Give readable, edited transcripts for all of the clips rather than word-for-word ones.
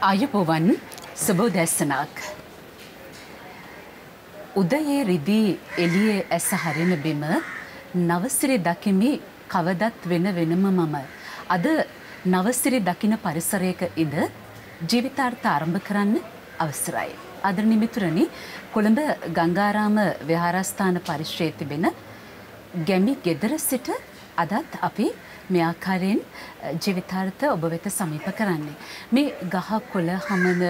ආයුබෝවන් සුබෝදැසනක් උදයේ රිදී එළියේ ඇස හරින බිම නවසිරි දකිමි කවදත් වෙන වෙනම මම අද නවසිරි දකින පරිසරයක ඉඳ ජීවිතාර්ථ ආරම්භ කරන්න අවසරයි. ආදරණීය මිතුරනි, කොළඹ ගංගාරාම විහාරස්ථාන පරිශ්‍රයේ තිබෙන ගැමි ගෙදර සිට අදත් අපි මේ ආකාරයෙන් ජීවිතාර්ථ ඔබ වෙත සමීප කරන්නේ. මේ ගහ කොළ හමන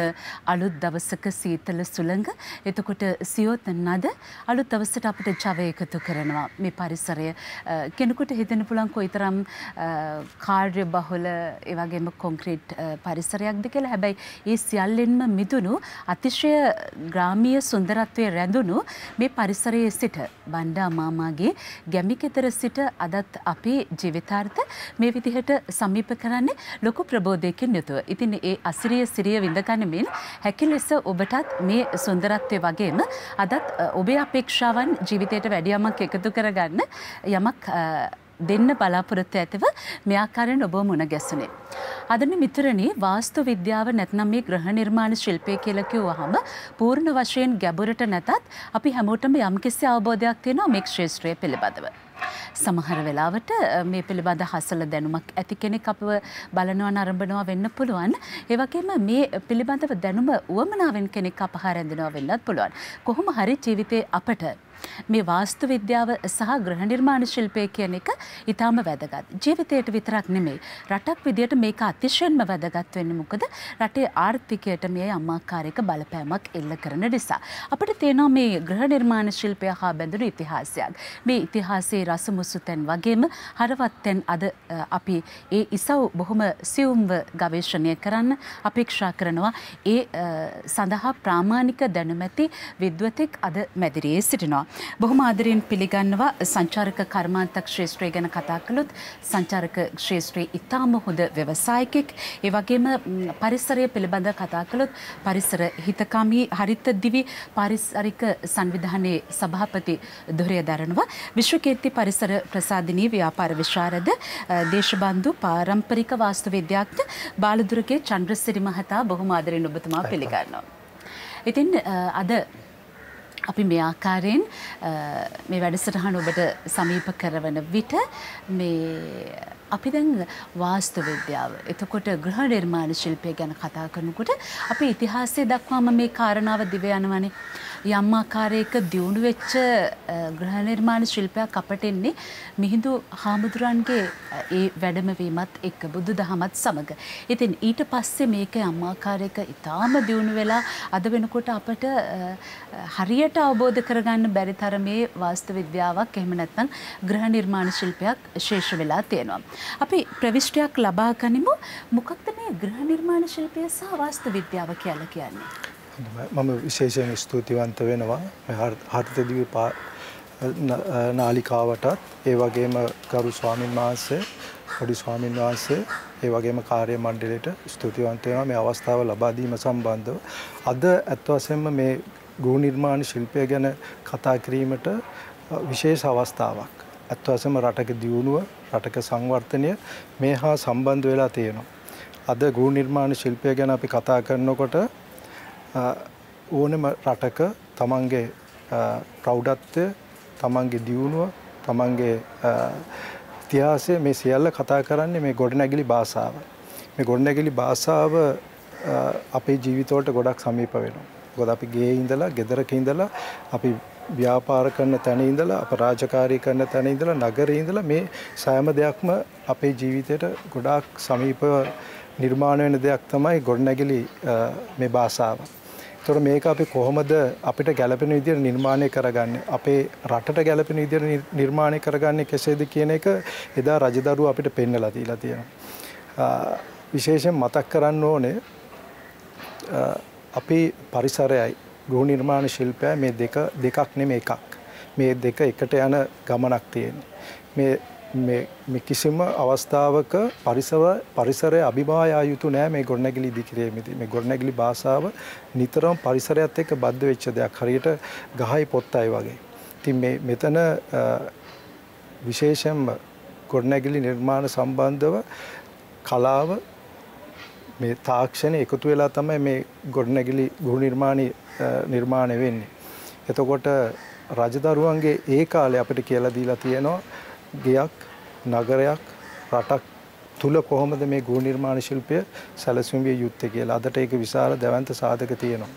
අලුත් දවසක සීතල සුළඟ, එතකොට සියොත් නද අලුත් දවසට අපිට ජවය එකතු කරනවා. මේ පරිසරය කෙනෙකුට හිතෙන්න පුළුවන් කොයිතරම් කාර්ය බහුල ඒ වගේම කොන්ක්‍රීට් පරිසරයක්ද කියලා. හැබැයි ඒ සියල්ලෙන්ම මිදුණු අතිශය ග්‍රාමීය සුන්දරත්වයේ රැඳුණු මේ පරිසරයේ සිට බණ්ඩා මාමාගේ ගැමි ගෙදර සිට අදත් අපි ජීවිතාර්ථ මේ විදිහට සමීප කරන්නේ ලොකු ප්‍රබෝධයකින් යුතුව. ඉතින් ඒ අසිරිය සිරිය විඳ ගනිමින් හැකි ලෙස ඔබටත් මේ සුන්දරත්වය වගේම අදත් ඔබේ අපේක්ෂාවන් ජීවිතයට වැඩි යමක් එකතු කරගන්න යමක් දෙන්න බලාපොරොත්තු ඇතිව මේ ආකාරයෙන් ඔබ මුණ ගැසුනේ. ආදරණීය මිතුරනි, වාස්තු විද්‍යාව නැත්නම් මේ ග්‍රහ නිර්මාණ ශිල්පය කියලා කිව්වහම පූර්ණ වශයෙන් ගැඹුරට නැතත් අපි හැමෝටම යම්කිසි අවබෝධයක් තියෙනවා මේ ක්ෂේත්‍රය පිළිබඳව. සමහර වෙලාවට මේ පිළිබඳ හසල දැනුමක් ඇති කෙනෙක් අපව බලනවා නරඹනවා වෙන්න පුළුවන්. ඒ වගේම මේ පිළිබඳව දැනුම උවමනාවෙන් කෙනෙක් අපහ රැඳෙනවා වෙන්නත් පුළුවන්. කොහොම හරි ජීවිතේ අපට මේ වාස්තු විද්‍යාව සහ ග්‍රහ නිර්මාණ ශිල්පය කියන එක ඊටාම වැදගත්. ජීවිතයට විතරක් නෙමෙයි, රටක් විදියට මේක අතිශයින්ම වැදගත් වෙන්නේ. මොකද රටේ ආර්ථිකයට මේ අමාකාරයක බලපෑමක් එල්ල කරන නිසා. අපිට තියෙනවා මේ ග්‍රහ නිර්මාණ ශිල්පය හා බැඳුණු ඉතිහාසයක්. මේ ඉතිහාසයේ රසමුසු තැන් වගේම හරවත් තැන් අද අපි ඒ ඉසව් බොහොම සියුම්ව ගවේෂණය කරන්න අපේක්ෂා කරනවා. ඒ සඳහා ප්‍රාමාණික දැනුම ඇති විද්වතෙක් අද මැදිරියේ සිටිනවා. බොහොම ආදරයෙන් පිළිගන්නවා. සංචාරක කර්මාන්තක ක්ෂේත්‍රය ගැන කතා කළොත් සංචාරක ක්ෂේත්‍රයේ ඉතාම හොඳ ව්‍යවසායකෙක්. ඒ වගේම පරිසරය පිළිබඳ කතා කළොත් පරිසර හිතකාමී හරිත දිවි පාරිසරික සංවිධානයේ සභාපති ධුරය දරනවා. විශ්වකීර්ති පරිසර ප්‍රසාදිනී ව්‍යාපාර විශාරද දේශබන්දු පාරම්පරික වාස්තු විද්‍යාඥ බාලදුරගේ චන්ද්‍රසිරි මහතා බොහොම ආදරයෙන් ඔබතුමා පිළිගන්නවා. ඉතින් අද අපි මේ ආකාරයෙන් මේ වැඩසටහන ඔබට සමීප කරවන විට මේ අපි දැන් වාස්තු විද්‍යාව, එතකොට ග්‍රහ නිර්මාණ ශිල්පය ගැන කතා කරනකොට අපි ඉතිහාසයේ දක්වාම මේ කාරණාව දිව යනවනේ. යම් ආකාරයක දියුණු වෙච්ච ග්‍රහ නිර්මාණ ශිල්පයක් අපට එන්නේ මිහිඳු හාමුදුරන්ගේ ඒ වැඩමවීමත් එක්ක බුදුදහමත් සමග. ඉතින් ඊට පස්සේ මේක යම් ආකාරයක ඉතාම දියුණු වෙලා අද වෙනකොට අපට හරියට අවබෝධ කරගන්න බැරි තරමේ වාස්තු විද්‍යාවක් එහෙම නැත්නම් ග්‍රහ නිර්මාණ ශිල්පයක් ශේෂ වෙලා තියෙනවා. අපි ප්‍රවිෂ්ටයක් ලබා ගනිමු. මොකක්ද මේ ග්‍රහ නිර්මාණ ශිල්පය සහ වාස්තු විද්‍යාව කියලා කියන්නේ? මම විශේෂයෙන් ස්තුතිවන්ත වෙනවා මේ හරිත දිවි නාලිකාවටත්, ඒ වගේම ගරු ස්වාමින් වහන්සේ, පොඩි ස්වාමින් වහන්සේ, ඒ වගේම කාර්ය මණ්ඩලයට ස්තුතිවන්ත වෙනවා මේ අවස්ථාව ලබා දීම සම්බන්ධව. අද අත් වශයෙන්ම මේ ගෘහ නිර්මාණ ශිල්පය ගැන කතා කිරීමට විශේෂ අවස්ථාවක්. අත් වශයෙන්ම රටක දියුණුව, රටක සංවර්ධනය මේ හා සම්බන්ධ වෙලා තියෙනවා. අද ගෘහ නිර්මාණ ශිල්පය ගැන අපි කතා කරනකොට ඕනම රටක තමන්ගේ ප්‍රෞಢත්වය, තමන්ගේ දියුණුව, තමන්ගේ ඉතිහාසය මේ සියල්ල කතා කරන්නේ මේ ගොඩනැගිලි භාෂාව. මේ ගොඩනැගිලි භාෂාව අපේ ජීවිතවලට ගොඩක් සමීප වෙනවා. මොකද අපි ගේ ඉඳලා, ගෙදරක ඉඳලා, අපි ව්‍යාපාර කරන තැන ඉඳලා, අප රාජකාරී කරන තැන ඉඳලා, නගරේ ඉඳලා මේ සෑම දෙයක්ම අපේ ජීවිතයට ගොඩාක් සමීපව නිර්මාණය වෙන දෙයක් තමයි ගොඩනැගිලි මේ භාෂාව. ඒතකොට මේක අපි කොහොමද අපිට ගැළපෙන විදිහට නිර්මාණය කරගන්නේ, අපේ රටට ගැළපෙන විදිහට නිර්මාණය කරගන්නේ කෙසේද කියන එක එදා රජදරුවෝ අපිට පෙන්වලා දීලා තියෙනවා. විශේෂයෙන් මතක් කරන්න ඕනේ අපි පරිසරයයි ගෘහ නිර්මාණ ශිල්පයයි මේ දෙකක් නෙමෙයි එකක්. මේ දෙක එකට යන ගමනක් තියෙන්නේ. මේ කිසිම අවස්ථාවක පරිසරය අභිභායා යුතු නෑ මේ ගොඩනැගිලි ඉදිකිරීමේදී. මේ ගොඩනැගිලි භාෂාව නිතරම පරිසරයත් එක්ක බද්ධ වෙච්ච දෙයක්. හරියට ගහයි පොත්තයි වගේ. ඉතින් මෙතන විශේෂයෙන්ම ගොඩනැගිලි නිර්මාණ සම්බන්ධව කලාව මේ තාක්ෂණය එකතු වෙලා තමයි මේ ගොඩනැගිලි ගෘහ නිර්මාණය වෙන්නේ. එතකොට රජදරුවන්ගේ ඒ කාලේ අපිට කියලා දීලා තියෙනවා ගයක් නගරයක් රටක් තුල කොහොමද මේ ගෘහ නිර්මාණ ශිල්පය සැලසුම් විය යුත්තේ කියලා. අදට ඒක විශාල දැවැන්ත සාධක තියෙනවා.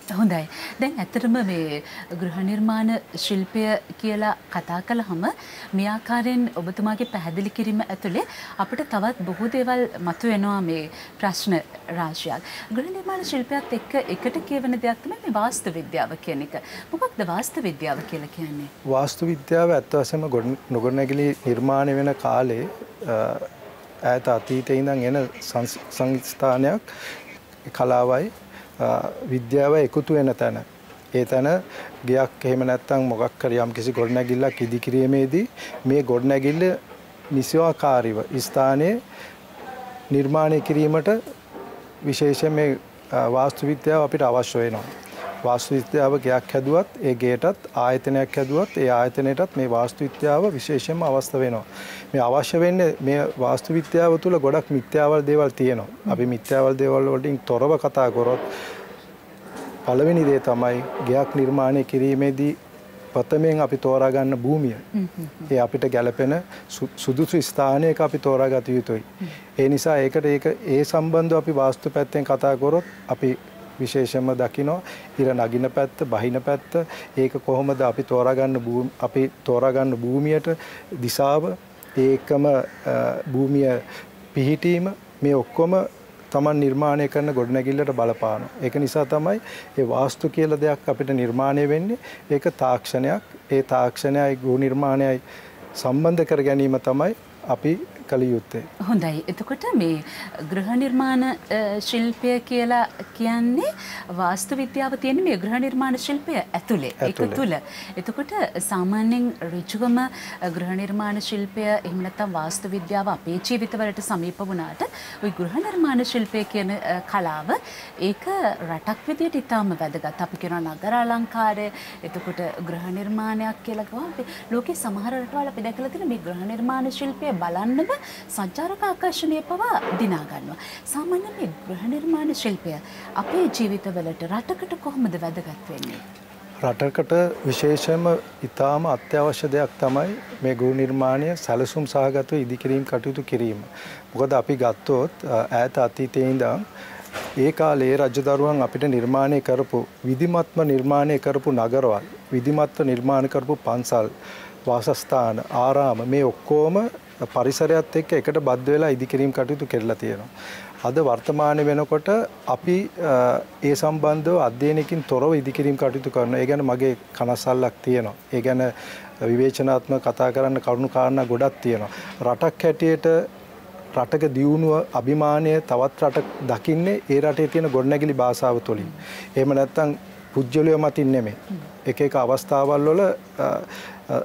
හොඳයි. දැන් ඇත්තටම මේ ගෘහ නිර්මාණ ශිල්පය කියලා කතා කළාම මේ ආකාරයෙන් ඔබතුමාගේ පැහැදිලි කිරීම ඇතුලේ අපිට තවත් බොහෝ දේවල් මතුවෙනවා මේ ප්‍රශ්න රාශියක්. ගෘහ නිර්මාණ ශිල්පයත් එක්ක එකට කියවන දෙයක් තමයි මේ වාස්තු විද්‍යාව කියන එක. මොකක්ද වාස්තු විද්‍යාව කියලා කියන්නේ? වාස්තු විද්‍යාව ඇත්ත වශයෙන්ම ගොඩනැගිලි නිර්මාණය වෙන කාලේ ඈත අතීතයේ ඉඳන් එන සංස්ථානයක් කලාවයි විද්‍යාව එකතු වෙන තැන. ඒ තැන ගයක් එහෙම නැත්නම් මොකක් කර යම් කිසි ගොඩනැගිල්ලක් ඉදිකිරීමේදී මේ ගොඩනැගිල්ල නිසාකාරීව ස්ථානයේ නිර්මාණය කිරීමට විශේෂයෙන් මේ වාස්තු විද්‍යාව අපිට අවශ්‍ය වෙනවා. වාස්තු විද්‍යාව ගයක් හැදුවත් ඒ ගේටත් ආයතනයක් හැදුවත් ඒ ආයතනයටත් මේ වාස්තු විද්‍යාව විශේෂයෙන්ම අවශ්‍ය වෙනවා. මේ අවශ්‍ය වෙන්නේ මේ වාස්තු විද්‍යාව තුළ ගොඩක් මිත්‍යාවල් දේවල් තියෙනවා. අපි මිත්‍යාවල් දේවල් වලින් තොරව කතා කරොත් පළවෙනි දේ තමයි ගයක් නිර්මාණය කිරීමේදී ප්‍රථමයෙන් අපි තෝරා ගන්න භූමිය. ඒ අපිට ගැළපෙන සුදුසු ස්ථානයක අපි තෝරාගත යුතුයි. ඒ නිසා ඒ සම්බන්ධව අපි වාස්තු පැත්තෙන් කතා කරොත් අපි විශේෂයෙන්ම දකිනවා ඉර නගින පැත්ත, බහින පැත්ත, ඒක කොහොමද අපි තෝරා ගන්න භූමියට දිශාව, ඒකම භූමිය පිහිටීම මේ ඔක්කොම තමන් නිර්මාණය කරන ගොඩනැගිල්ලට බලපානවා. ඒක නිසා තමයි ඒ වාස්තු කියලා දෙයක් අපිට නිර්මාණය වෙන්නේ. ඒක තාක්ෂණයක්. ඒ තාක්ෂණයයි ගෘහ නිර්මාණයයි සම්බන්ධ කර ගැනීම තමයි අපි කළ යුත්තේ. හොඳයි. එතකොට මේ ගෘහ නිර්මාණ ශිල්පය කියලා කියන්නේ වාස්තු විද්‍යාව තියෙන මේ ගෘහ නිර්මාණ ශිල්පය ඇතුලේ. ඒක තුල. එතකොට සාමාන්‍යයෙන් ඍජුවම ගෘහ නිර්මාණ ශිල්පය එහෙම නැත්නම් වාස්තු විද්‍යාව අපේ ජීවිතවලට සමීප වුණාට ওই ගෘහ නිර්මාණ ශිල්පය කියන කලාව ඒක රටක් විදියට ඉතාම වැදගත්. අපි කියනවා නගර අලංකාරය. එතකොට ගෘහ නිර්මාණයක් කියලා ගියාම අපි ලෝකේ සමහර රටවල් අපි දැකලා තියෙන මේ ගෘහ නිර්මාණ ශිල්පය බලන්නම සංචාරක ආකර්ෂණය පවා දිනා ගන්නවා. සාමාන්‍යයෙන් මේ ගෘහ නිර්මාණ ශිල්පය අපේ ජීවිතවලට රටකට කොහොමද වැදගත් වෙන්නේ? රටකට විශේෂයෙන්ම ඉතාම අත්‍යවශ්‍ය දෙයක් තමයි මේ ගෘහ නිර්මාණය සැලසුම් සහගතව ඉදිකිරීම කටයුතු කිරීම. මොකද අපි ගත්තොත් ඈත අතීතයේ ඉඳන් ඒ කාලේ රජදරුවන් අපිට නිර්මාණය කරපු විධිමත්ව නිර්මාණය කරපු නගරවල්, විධිමත්ව නිර්මාණය කරපු පන්සල්, වාසස්ථාන, ආරාම මේ ඔක්කොම පරිසරයත් එක්ක එකට බද්ධ වෙලා ඉදිකිරීම කටයුතු කරලා තියෙනවා. අද වර්තමානයේ වෙනකොට අපි ඒ සම්බන්ධව අධ්‍යයනයකින් තොරව ඉදිකිරීම කටයුතු කරනවා. ඒ ගැන මගේ කනස්සල්ලක් තියෙනවා. ඒ ගැන විවේචනාත්මක කතා කරන්න කරුණු කාරණා ගොඩක් තියෙනවා. රටක් හැටියට රටක දියුණුව අභිමානය තවත් රටක් දකින්නේ ඒ රටේ තියෙන ගොඩනැගිලි භාෂාව තුළින්. එහෙම නැත්නම් පුජ්‍යලිය මතින් නෙමෙයි. එක අවස්ථාවල් වල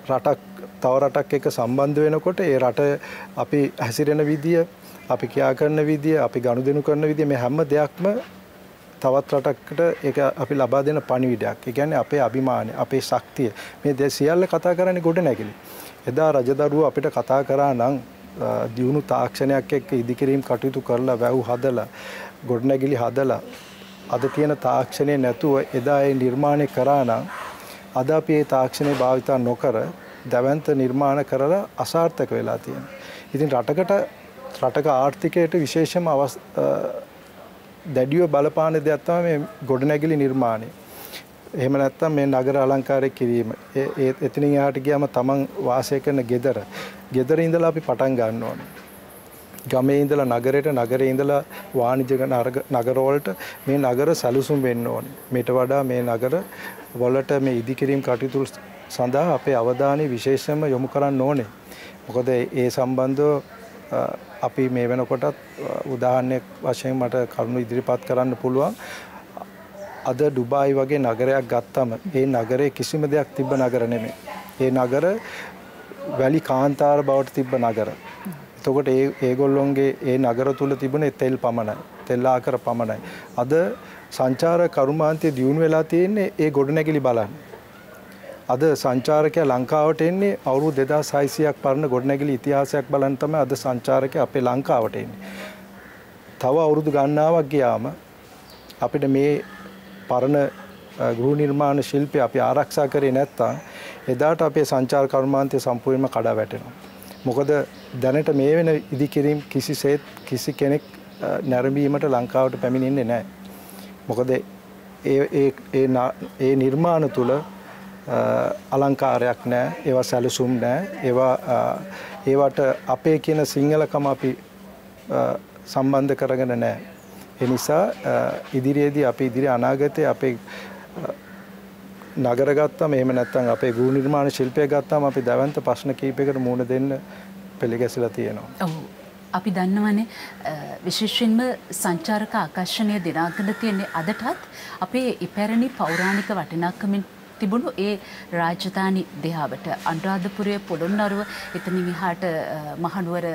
රටක් තව රටක් එක්ක සම්බන්ධ වෙනකොට ඒ රට අපි හැසිරෙන විදිය, අපි ක්‍රියා කරන විදිය, අපි ගනුදෙනු කරන විදිය මේ හැම දෙයක්ම තවත් රටකට ඒක අපි ලබා දෙන පණිවිඩයක්. ඒ කියන්නේ අපේ අභිමානය, අපේ ශක්තිය. මේ සියල්ල කතා කරන්නේ ගොඩනැගිලි. එදා රජදරුවෝ අපිට කතා කරා නම් දියුණු තාක්ෂණයක් එක්ක ඉදිකිරීම කටයුතු කරලා වැව් හදලා ගොඩනැගිලි හදලා අද තියෙන තාක්ෂණය නැතුව එදා ඒ නිර්මාණය කරා නම් අද අපි ඒ තාක්ෂණය භාවිතා නොකර දැවැන්ත නිර්මාණ කරලා අසාර්ථක වෙලා තියෙනවා. ඉතින් රටක ආර්ථිකයට විශේෂම දැඩිව බලපාන දෙයක් තමයි මේ ගොඩනැගිලි නිර්මාණය. එහෙම නැත්නම් මේ නගර අලංකාරය කිරීම. එතනින් එහාට ගියාම තමන් වාසය කරන ගෙදර ඉඳලා අපි පටන් ගන්න ඕනේ. ගමේ ඉඳලා නගරයට, නගරේ ඉඳලා වාණිජ නගර වලට මේ නගර සැලසුම් වෙන්න ඕනේ. මේට වඩා මේ නගර වලට මේ ඉදිකිරීම කටයුතු සඳහා අපේ අවධානය විශේෂයෙන්ම යොමු කරන්න ඕනේ. මොකද ඒ සම්බන්ධව අපි මේ වෙනකොටත් උදාහරණයක් වශයෙන් මට කරුණු ඉදිරිපත් කරන්න පුළුවන්. අද ඩුබායි වගේ නගරයක් ගත්තම ඒ නගරේ කිසිම දෙයක් තිබ්බ නගර නෙමෙයි. ඒ නගර වැලි කාන්තාර බවට තිබ්බ නගර. එතකොට ඒගොල්ලොන්ගේ ඒ නගර තුල තිබුණේ තෙල් පමණයි. තෙල් ආකර පමණයි. අද සංචාර කර්මාන්තය දියුණු වෙලා තියෙන්නේ ඒ ගොඩනැගිලි බලන්න. අද සංචාරකයා ලංකාවට එන්නේ අවුරුදු 2600ක් පරණ ගොඩනැගිලි ඉතිහාසයක් බලන්න තමයි අද සංචාරකයා අපේ ලංකාවට එන්නේ. තව අවුරුදු ගණනාවක් ගියාම අපිට මේ පරණ ගෘහ නිර්මාණ ශිල්පය අපි ආරක්ෂා කරේ නැත්නම් එදාට අපේ සංචාර කර්මාන්තය සම්පූර්ණයෙන්ම කඩා වැටෙනවා. මොකද දැනට මේ වෙන ඉදිකිරීම කිසිසේත් කිසි කෙනෙක් නැරඹීමට ලංකාවට පැමිණෙන්නේ නැහැ. මොකද ඒ නිර්මාණ තුල අලංකාරයක් නැහැ, ඒවා සැලසුම් නැහැ, ඒවට අපේ කියන සිංහලකම අපි සම්බන්ධ කරගෙන නැහැ. ඒ නිසා ඉදිරියේදී අපි ඉදිරි අනාගතයේ අපේ නගර ගත්තාම එහෙම නැත්නම් අපේ ගෘහ නිර්මාණ ශිල්පය ගත්තාම අපි දැවැන්ත ප්‍රශ්න කීපයකට මුහුණ දෙන්න පිළිගැසලා තියෙනවා. ඔව්. අපි දන්නවනේ විශේෂයෙන්ම සංචාරක ආකර්ෂණය දිනාගෙන තියෙන්නේ අදටත් අපේ ඉපැරණි පෞරාණික වටිනාකමින් තිබුණු ඒ රාජධානි දෙහාවට අනුරාධපුරයේ පොළොන්නරුව එතනින් එහාට මහනුවර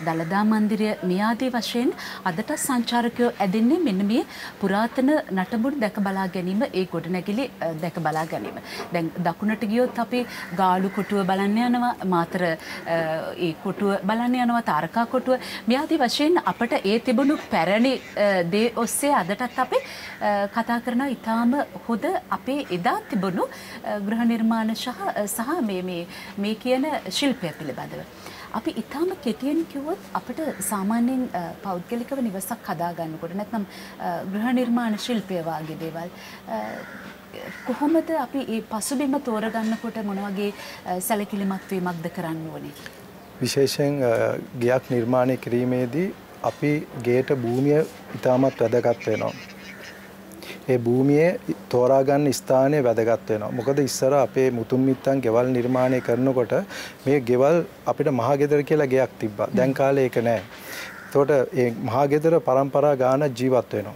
දළදා මන්දිරය මේ ආදී වශයෙන් අදට සංචාරකයෝ ඇදෙන්නේ මෙන්න මේ පුරාතන නටබුන් දැක බලා ගැනීම ඒ ගොඩනැගිලි දැක බලා ගැනීම. දැන් දකුණට ගියොත් අපි ගාලු කොටුව බලන්න යනවා, මාතර ඒ කොටුව බලන්න යනවා, තාරකා කොටුව මේ ආදී වශයෙන් අපට ඒ තිබුණු පැරණි දේ ඔස්සේ අදටත් අපි කතා කරන ඉතාම හොඳ අපේ එදා තිබුණු ගෘහ නිර්මාණ සහ මේ කියන ශිල්පය පිළිබඳව. අපි ඉතාම කෙටියෙන් කිව්වොත් අපිට සාමාන්‍යයෙන් පෞද්ගලිකව නිවසක් හදා ගන්නකොට නැත්නම් ගෘහ නිර්මාණ ශිල්පය වගේ දේවල් කොහොමද අපි මේ පසුබිම තෝරගන්නකොට මොන වගේ සැලකිලිමත් වීමක්ද කරන්න ඕනේ? විශේෂයෙන් ගයක් නිර්මාණය කිරීමේදී අපි ගේට භූමිය ඉතාමත් වැදගත් වෙනවා. ඒ භූමියේ තෝරා ගන්න ස්ථානය වැදගත් වෙනවා. මොකද ඉස්සර අපේ මුතුන් මිත්තන් ගෙවල් නිර්මාණය කරනකොට මේ ගෙවල් අපිට මහගෙදර කියලා ගෙයක් තිබ්බා. දැන් කාලේ ඒක නැහැ. එතකොට මේ මහගෙදර පරම්පරා ගානක් ජීවත් වෙනවා.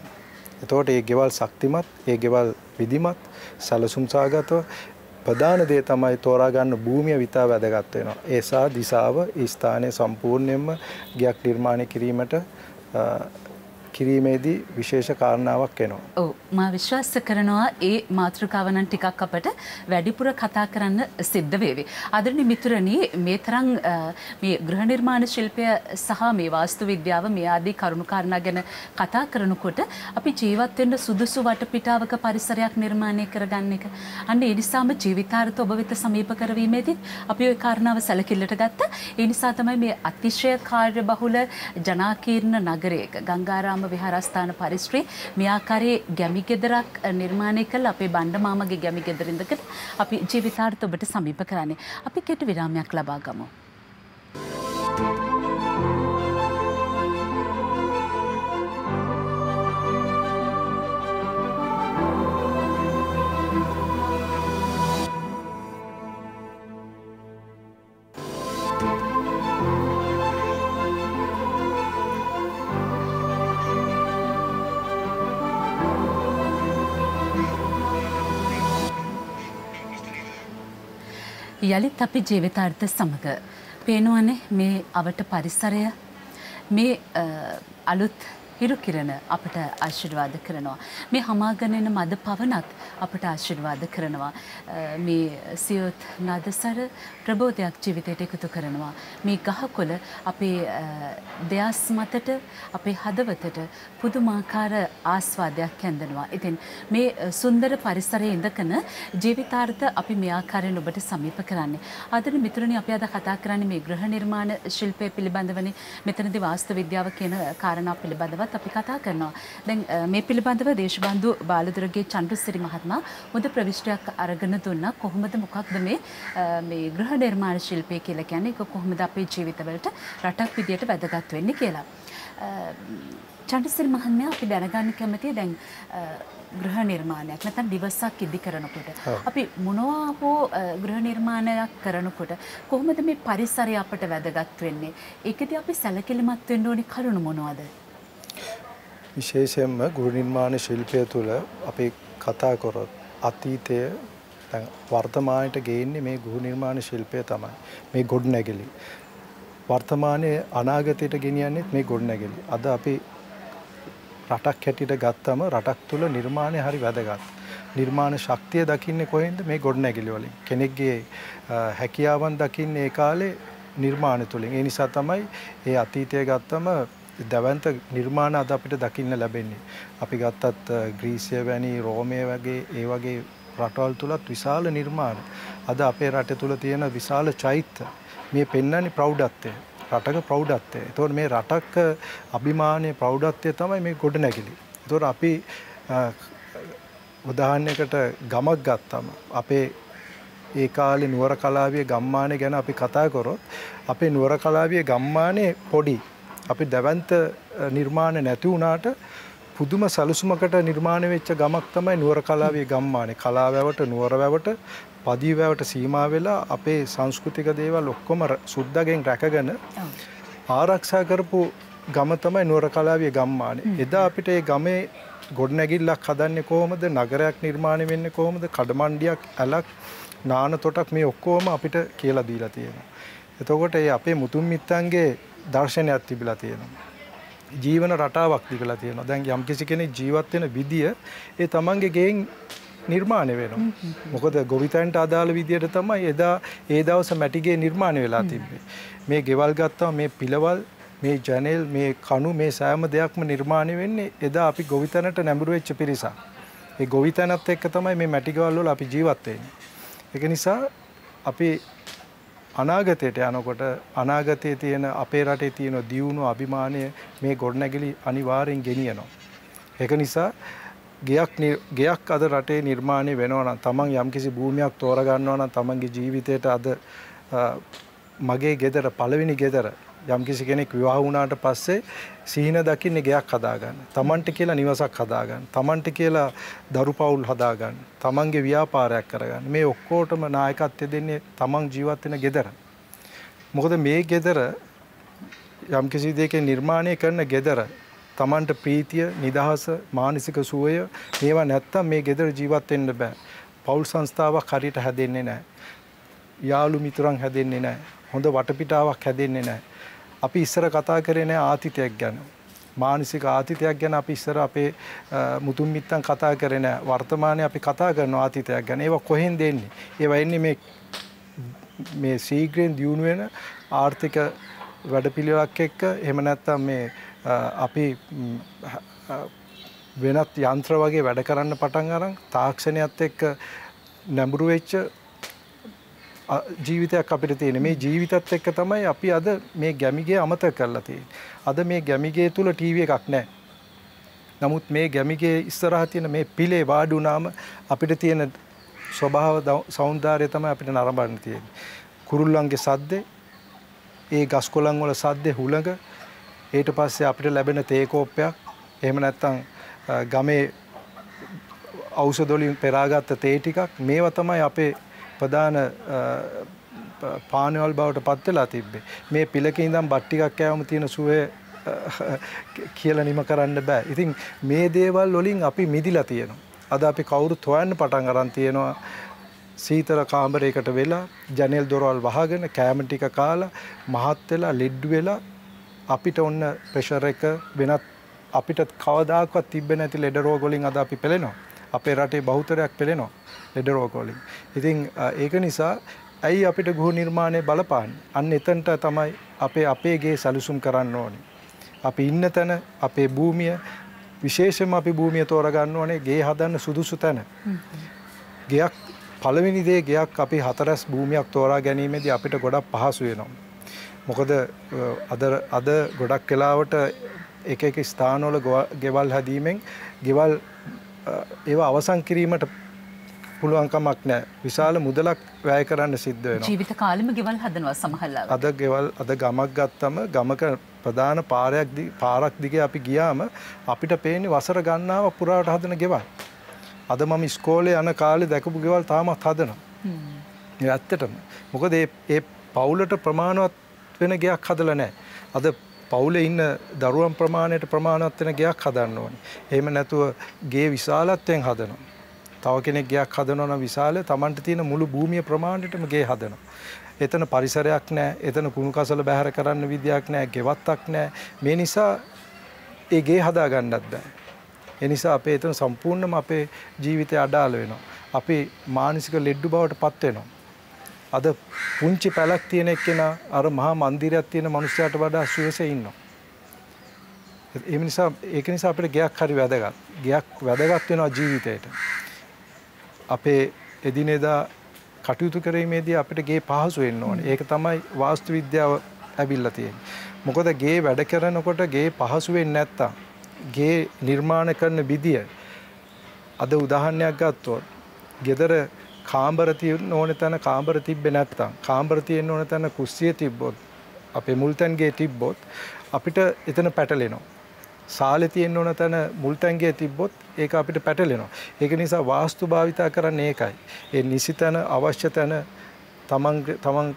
එතකොට මේ ගෙවල් ශක්තිමත්, මේ ගෙවල් විධිමත්, සැලසුම් සහගතව ප්‍රධාන දේ තමයි තෝරා ගන්න භූමිය විතා වැදගත් වෙනවා. ඒ සා දිශාව ඒ ස්ථානයේ සම්පූර්ණයෙන්ම ගයක් නිර්මාණය කිරීමේදී විශේෂ කාරණාවක් වෙනවා. ඔව් මා විශ්වාස කරනවා ඒ මාතෘකාවනම් ටිකක් අපට වැඩිපුර කතා කරන්න සිද්ධ වේවි. ආදරණීය මිතුරනි මේ තරම් මේ ගෘහ නිර්මාණ ශිල්පය සහ මේ වාස්තු විද්‍යාව මේ ආදී කරුණු කාරණා ගැන කතා කරනකොට අපි ජීවත් වෙන්න සුදුසු වටපිටාවක පරිසරයක් නිර්මාණය කරගන්න එක. අන්න ඒ නිසාම ජීවිතාර්ථ ඔබ වෙත සමීප කරවීමේදී අපි ওই කාරණාව සැලකිල්ලට ගත්තා. ඒ නිසා තමයි මේ අතිශය කාර්යබහුල ජනාකීර්ණ නගරයක ගංගාරාම විහාරස්ථාන පරිශ්‍රයේ මේ ආකාරයේ ගැමි ගෙදරක් නිර්මාණය කළ අපේ බණ්ඩමාමගේ ගැමි ගෙදර ඉඳගෙන අපි ජීවිතාර්ථ ඔබට සමීප කරන්නේ. අපි කෙටි විරාමයක් ලබා ගමු. යලිත් අපි ජීවිතාර්ථ සමග පේනවනේ මේ අවට පරිසරය මේ අලුත් හිරු කිරණ අපට ආශිර්වාද කරනවා. මේ හමාගෙන එන මද පවනත් අපට ආශිර්වාද කරනවා. මේ සියොත් නදසර ප්‍රබෝධයක් ජීවිතයට එකතු කරනවා. මේ ගහකොළ අපේ දෙයස් මතට අපේ හදවතට පුදුමාකාර ආස්වාදයක් ඇඳෙනවා. ඉතින් මේ සුන්දර පරිසරයේ ඉඳගෙන ජීවිතාර්ථ අපි මේ ආකාරයෙන් ඔබට සමීප කරන්නේ. ආදරණීය මිතුරනි අපි අද කතා කරන්නේ මේ ගෘහ නිර්මාණ ශිල්පය පිළිබඳවනේ. මෙතනදී වාස්තු විද්‍යාව කියන කාරණා පිළිබඳව අපි කතා කරනවා. දැන් මේ පිළිබඳව දේශබන්දු බාලදුරගේ චන්ද්‍රසිරි මහත්මයා මුද ප්‍රවිෂ්ටයක් අරගෙන දුන්නා. කොහොමද මොකක්ද මේ ගෘහ නිර්මාණ ශිල්පය කියලා කියන්නේ? ඒක කොහොමද අපේ ජීවිතවලට රටක් විදියට වැදගත් වෙන්නේ කියලා. චන්ද්‍රසිරි මහත්මයා අපි දැනගන්න කැමතියි දැන් ගෘහ නිර්මාණයක් නැත්නම් දිවසක් ඉදි කරනකොට අපි මොනවා හෝ ගෘහ නිර්මාණයක් කරනකොට කොහොමද මේ පරිසරය අපට වැදගත් වෙන්නේ? ඒකදී අපි සැලකිලිමත් වෙන්න ඕනේ කරුණු මොනවද? විශේෂයෙන්ම ගෘහ නිර්මාණ ශිල්පය තුළ අපි කතා කරොත් අතීතය දැන් වර්තමානයට ගේන්නේ මේ ගෘහ නිර්මාණ ශිල්පය තමයි. මේ ගොඩනැගිලි. වර්තමානයේ අනාගතයට ගෙනියන්නේ මේ ගොඩනැගිලි. අද අපි රටක් හැටියට ගත්තම රටක් තුළ නිර්මාණය හරි වැදගත්. නිර්මාණ ශක්තිය දකින්නේ කොහෙන්ද? මේ ගොඩනැගිලි වලින්. කෙනෙක්ගේ හැකියාවන් දකින්නේ ඒ කාලේ නිර්මාණ තුලින්. ඒ නිසා තමයි ඒ අතීතය ගත්තම දැවැන්ත නිර්මාණ අද අපිට දකින්න ලැබෙන්නේ. අපි ගත්තත් ග්‍රීසිය වැනි රෝමය වගේ ඒ වගේ රටවල් තුලත් විශාල නිර්මාණ. අද අපේ රට තුල තියෙන විශාල චෛත්‍ය මේ පෙන්වන්නේ ප්‍රෞಢත්වය. රටක ප්‍රෞಢත්වය. ඒතකොට මේ රටක අභිමානයේ ප්‍රෞಢත්වය තමයි මේ ගොඩනැගිලි. ඒතකොට අපි උදාහරණයකට ගමක් ගත්තම අපේ ඒ කාලේ නුවර කලාවිය ගම්මානය ගැන අපි කතා කරොත් අපේ නුවර කලාවිය ගම්මානේ පොඩි. අපි දැවැන්ත නිර්මාණ නැති වුණාට පුදුම සැලසුමකට නිර්මාණය වෙච්ච ගමක් තමයි නුවර කලාවිය ගම්මානේ. කලාවැවට නුවර වැවට පදී වැවට සීමා වෙලා අපේ සංස්කෘතික දේවල් ඔක්කොම සුද්දාගෙන් රැකගෙන ආරක්ෂා කරපු ගම තමයි නුවර කලාවිය ගම්මානේ. එදා අපිට ඒ ගමේ ගොඩනැගිල්ලක් හදන්නේ කොහොමද? නගරයක් නිර්මාණය වෙන්නේ කොහොමද? කඩමණ්ඩියක් ඇලක් නාන තොටක් මේ ඔක්කොම අපිට කියලා දීලා තියෙනවා. එතකොට ඒ අපේ මුතුන් මිත්තන්ගේ දර්ශනයක් තිබිලා තියෙනවා. ජීවන රටාවක් තිබිලා තියෙනවා. දැන් යම්කිසි කෙනෙක් ජීවත් වෙන විදිය ඒ තමන්ගේ ගෙයින් නිර්මාණය වෙනවා. මොකද ගොවිතැනට අදාළ විදියට තමයි එදා ඒ දවස් මැටිගේ නිර්මාණය වෙලා තිබ්බේ. මේ ගෙවල් ගත්තාම මේ පිළවල් මේ ජනෙල් මේ කණු මේ සෑම දෙයක්ම නිර්මාණය වෙන්නේ එදා අපි ගොවිතැනට නැඹුරු වෙච්ච පිරිසක්. ඒ ගොවිතැනත් එක්ක තමයි මේ මැටි ගෙවල් වල අපි ජීවත් වෙන්නේ. ඒක නිසා අපි අනාගතයට යනකොට අනාගතයේ තියෙන අපේ රටේ තියෙන දියුණුව අභිමානය මේ ගොඩනැගිලි අනිවාර්යෙන් ගෙනියනවා. ඒක නිසා ගෙයක් අද රටේ නිර්මාණය වෙනවා නම් තමන් යම්කිසි භූමියක් තෝරා ගන්නවා නම් තමන්ගේ ජීවිතයට අද මගේ ගෙදර පළවෙනි ගෙදර යම්කිසි කෙනෙක් විවාහ වුණාට පස්සේ සිහින දකින්නේ ගෙයක් හදාගන්න. තමන්ට කියලා නිවසක් හදාගන්න. තමන්ට කියලා දරු පවුල් හදාගන්න. තමන්ගේ ව්‍යාපාරයක් කරගන්න. මේ ඔක්කොටම නායකත්වය දෙන්නේ තමන් ජීවත් වෙන ගෙදර. මොකද මේ ගෙදර යම්කිසි දෙයක නිර්මාණය කරන ගෙදර තමන්ට ප්‍රීතිය, නිදහස, මානසික සුවය මේවා නැත්තම් මේ ගෙදර ජීවත් වෙන්න බෑ. පවුල් සංස්ථාවක් හරියට හැදෙන්නේ නැහැ. යාළු මිතුරන් හැදෙන්නේ නැහැ. හොඳ වටපිටාවක් හැදෙන්නේ නැහැ. අපි ඉස්සර කතා කරේ නෑ ආතිතයක් ගැන. මානසික ආතිතයක් ගැන අපි ඉස්සර අපේ මුතුන් මිත්තන් කතා කරේ නෑ. වර්තමානයේ අපි කතා කරන ආතිතයක් ගැන. ඒවා කොහෙන්ද එන්නේ? ඒවා එන්නේ මේ ශීඝ්‍රයෙන් දියුණු වෙන ආර්ථික වැඩපිළිවෙලක් එක්ක. එහෙම නැත්නම් මේ අපි වෙනත් යන්ත්‍ර වගේ වැඩ කරන්න පටන් අරන් තාක්ෂණයත් එක්ක නැඹුරු වෙච්ච ජීවිතයක් අපිට තියෙන. මේ ජීවිතත් එක්ක තමයි අපි අද මේ ගැමිගේ අමතක කරලා තියෙන්නේ. අද මේ ගැමිගේ තුල ටීවී එකක් නැහැ. නමුත් මේ ගැමිගේ ඉස්සරහා තියෙන මේ පිලේ වාඩි වුණාම අපිට තියෙන ස්වභාව సౌందර්යය තමයි අපිට නරඹන්න තියෙන්නේ. කුරුල්ලන්ගේ සද්දේ, ඒ ගස්කොළන් වල සද්දේ හුළඟ, ඊට පස්සේ අපිට ලැබෙන තේ කෝප්පයක්, එහෙම නැත්නම් ගමේ ඖෂධ වලින් පෙරාගත්ත තේ ටිකක්, මේවා තමයි අපේ ප්‍රධාන පානවල් බවට පත් වෙලා තිබ්බේ. මේ පිලක ඉඳන් බත් ටිකක් කෑවම තියෙන සුවය කියලා නිම කරන්න බෑ. ඉතින් මේ දේවල් වලින් අපි මිදිලා තියෙනවා. අද අපි කවුරුත් හොයන්න පටන් අරන් තියෙනවා. සීතල කාමරයකට වෙලා ජනෙල් දොරවල් වහගෙන කෑම ටික කාලා මහත් වෙලා ලෙඩ වෙලා අපිට ඔන්න ප්‍රෙෂර් එක වෙනත් අපිට කවදාකවත් තිබෙන්නේ නැති ලෙඩ රෝග වලින් අද අපි පෙළෙනවා. අපේ රටේ බහුතරයක් පෙළෙනවා ලෙඩ රෝග වලින්. ඉතින් ඒක නිසා ඇයි අපිට ගෘහ නිර්මාණය බලපාන්නේ? අන්න එතනට තමයි අපේ ගේ සැලසුම් කරන්න ඕනේ. අපි ඉන්න තැන අපේ භූමිය විශේෂයෙන්ම අපි භූමිය තෝරා ගන්න ඕනේ ගේ හදන්න සුදුසු තැන. ගෙයක් පළවෙනි දේ ගෙයක් අපි හතරස් භූමියක් තෝරා ගැනීමේදී අපිට ගොඩක් පහසු වෙනවා. මොකද අද ගොඩක් වෙලාවට එක ස්ථානවල ගෙවල් හැදීමෙන් ගෙවල් ඒවා අවසන් කිරීමට පුළුවන් කමක් නැහැ. විශාල මුදලක් වැය කරන්න සිද්ධ වෙනවා. ජීවිත කාලෙම ගෙවල් හදනවා සමහරවල්. අද ගමක් ගත්තම ගමක ප්‍රධාන පාරක් දිගේ අපි ගියාම අපිට පේන්නේ වසර ගණනාවක් පුරාට හදන ගෙවල්. අද මම ඉස්කෝලේ යන කාලේ දැකපු ගෙවල් තාමත් හදනවා. ඒ ඇත්තටම. මොකද ඒ පවුලට ප්‍රමාණවත් වෙන ගයක් හදලා නැහැ. අද පවුලේ ඉන්න දරුවන් ප්‍රමාණයට ප්‍රමාණවත් වෙන ගයක් හදන්න ඕනේ. එහෙම නැතුව ගේ විශාලත්වයෙන් හදනවා. තව කෙනෙක් ගයක් හදනවා නම් විශාල Tamanට තියෙන මුළු භූමිය ප්‍රමාණයටම ගේ හදනවා. එතන පරිසරයක් නැහැ. එතන කුණු කසල බැහැර කරන්න විදියක් නැහැ. ගෙවත්තක් නැහැ. මේ නිසා ඒ ගේ හදා ගන්නත් බෑ. ඒ නිසා අපේ එතන සම්පූර්ණයෙන්ම අපේ ජීවිතය අඩාල වෙනවා. අපි මානසික ලෙඩ බවට පත් වෙනවා. අද පුංචි පැලක් තියෙන එක්කෙනා අර මහා මන්දිරයක් තියෙන මනුස්සයාට වඩා සුවසේ ඉන්නවා. ඒ නිසා ඒක නිසා අපිට ගයක් හරි වැදගත්. ගයක් වැදගත් වෙනවා ජීවිතේට. අපේ එදිනෙදා කටයුතු කිරීමේදී අපිට ගේ පහසු වෙන්න ඕනේ. ඒක තමයි වාස්තු විද්‍යාව ඇවිල්ලා තියෙන්නේ. මොකද ගේ වැඩ කරනකොට ගේ පහසු වෙන්නේ නැත්තම් ගේ නිර්මාණ කරන විදිය අද උදාහරණයක් ගත්තොත් ගෙදර කාමර තියෙන්න ඕන තැන කාමර තිබ්බේ නැත්තම් කාමර තියෙන්න ඕන තැන කුස්සිය තිබ්බොත් අපේ මුල්තැන්ගේ තිබ්බොත් අපිට එතන පැටලෙනවා. සාලේ තියෙන්න ඕන තැන මුල්තැන්ගේ තිබ්බොත් ඒක අපිට පැටලෙනවා. ඒක නිසා වාස්තු භාවිතා කරන්නේ ඒකයි. ඒ නිසි තැන අවශ්‍ය තැන තමන්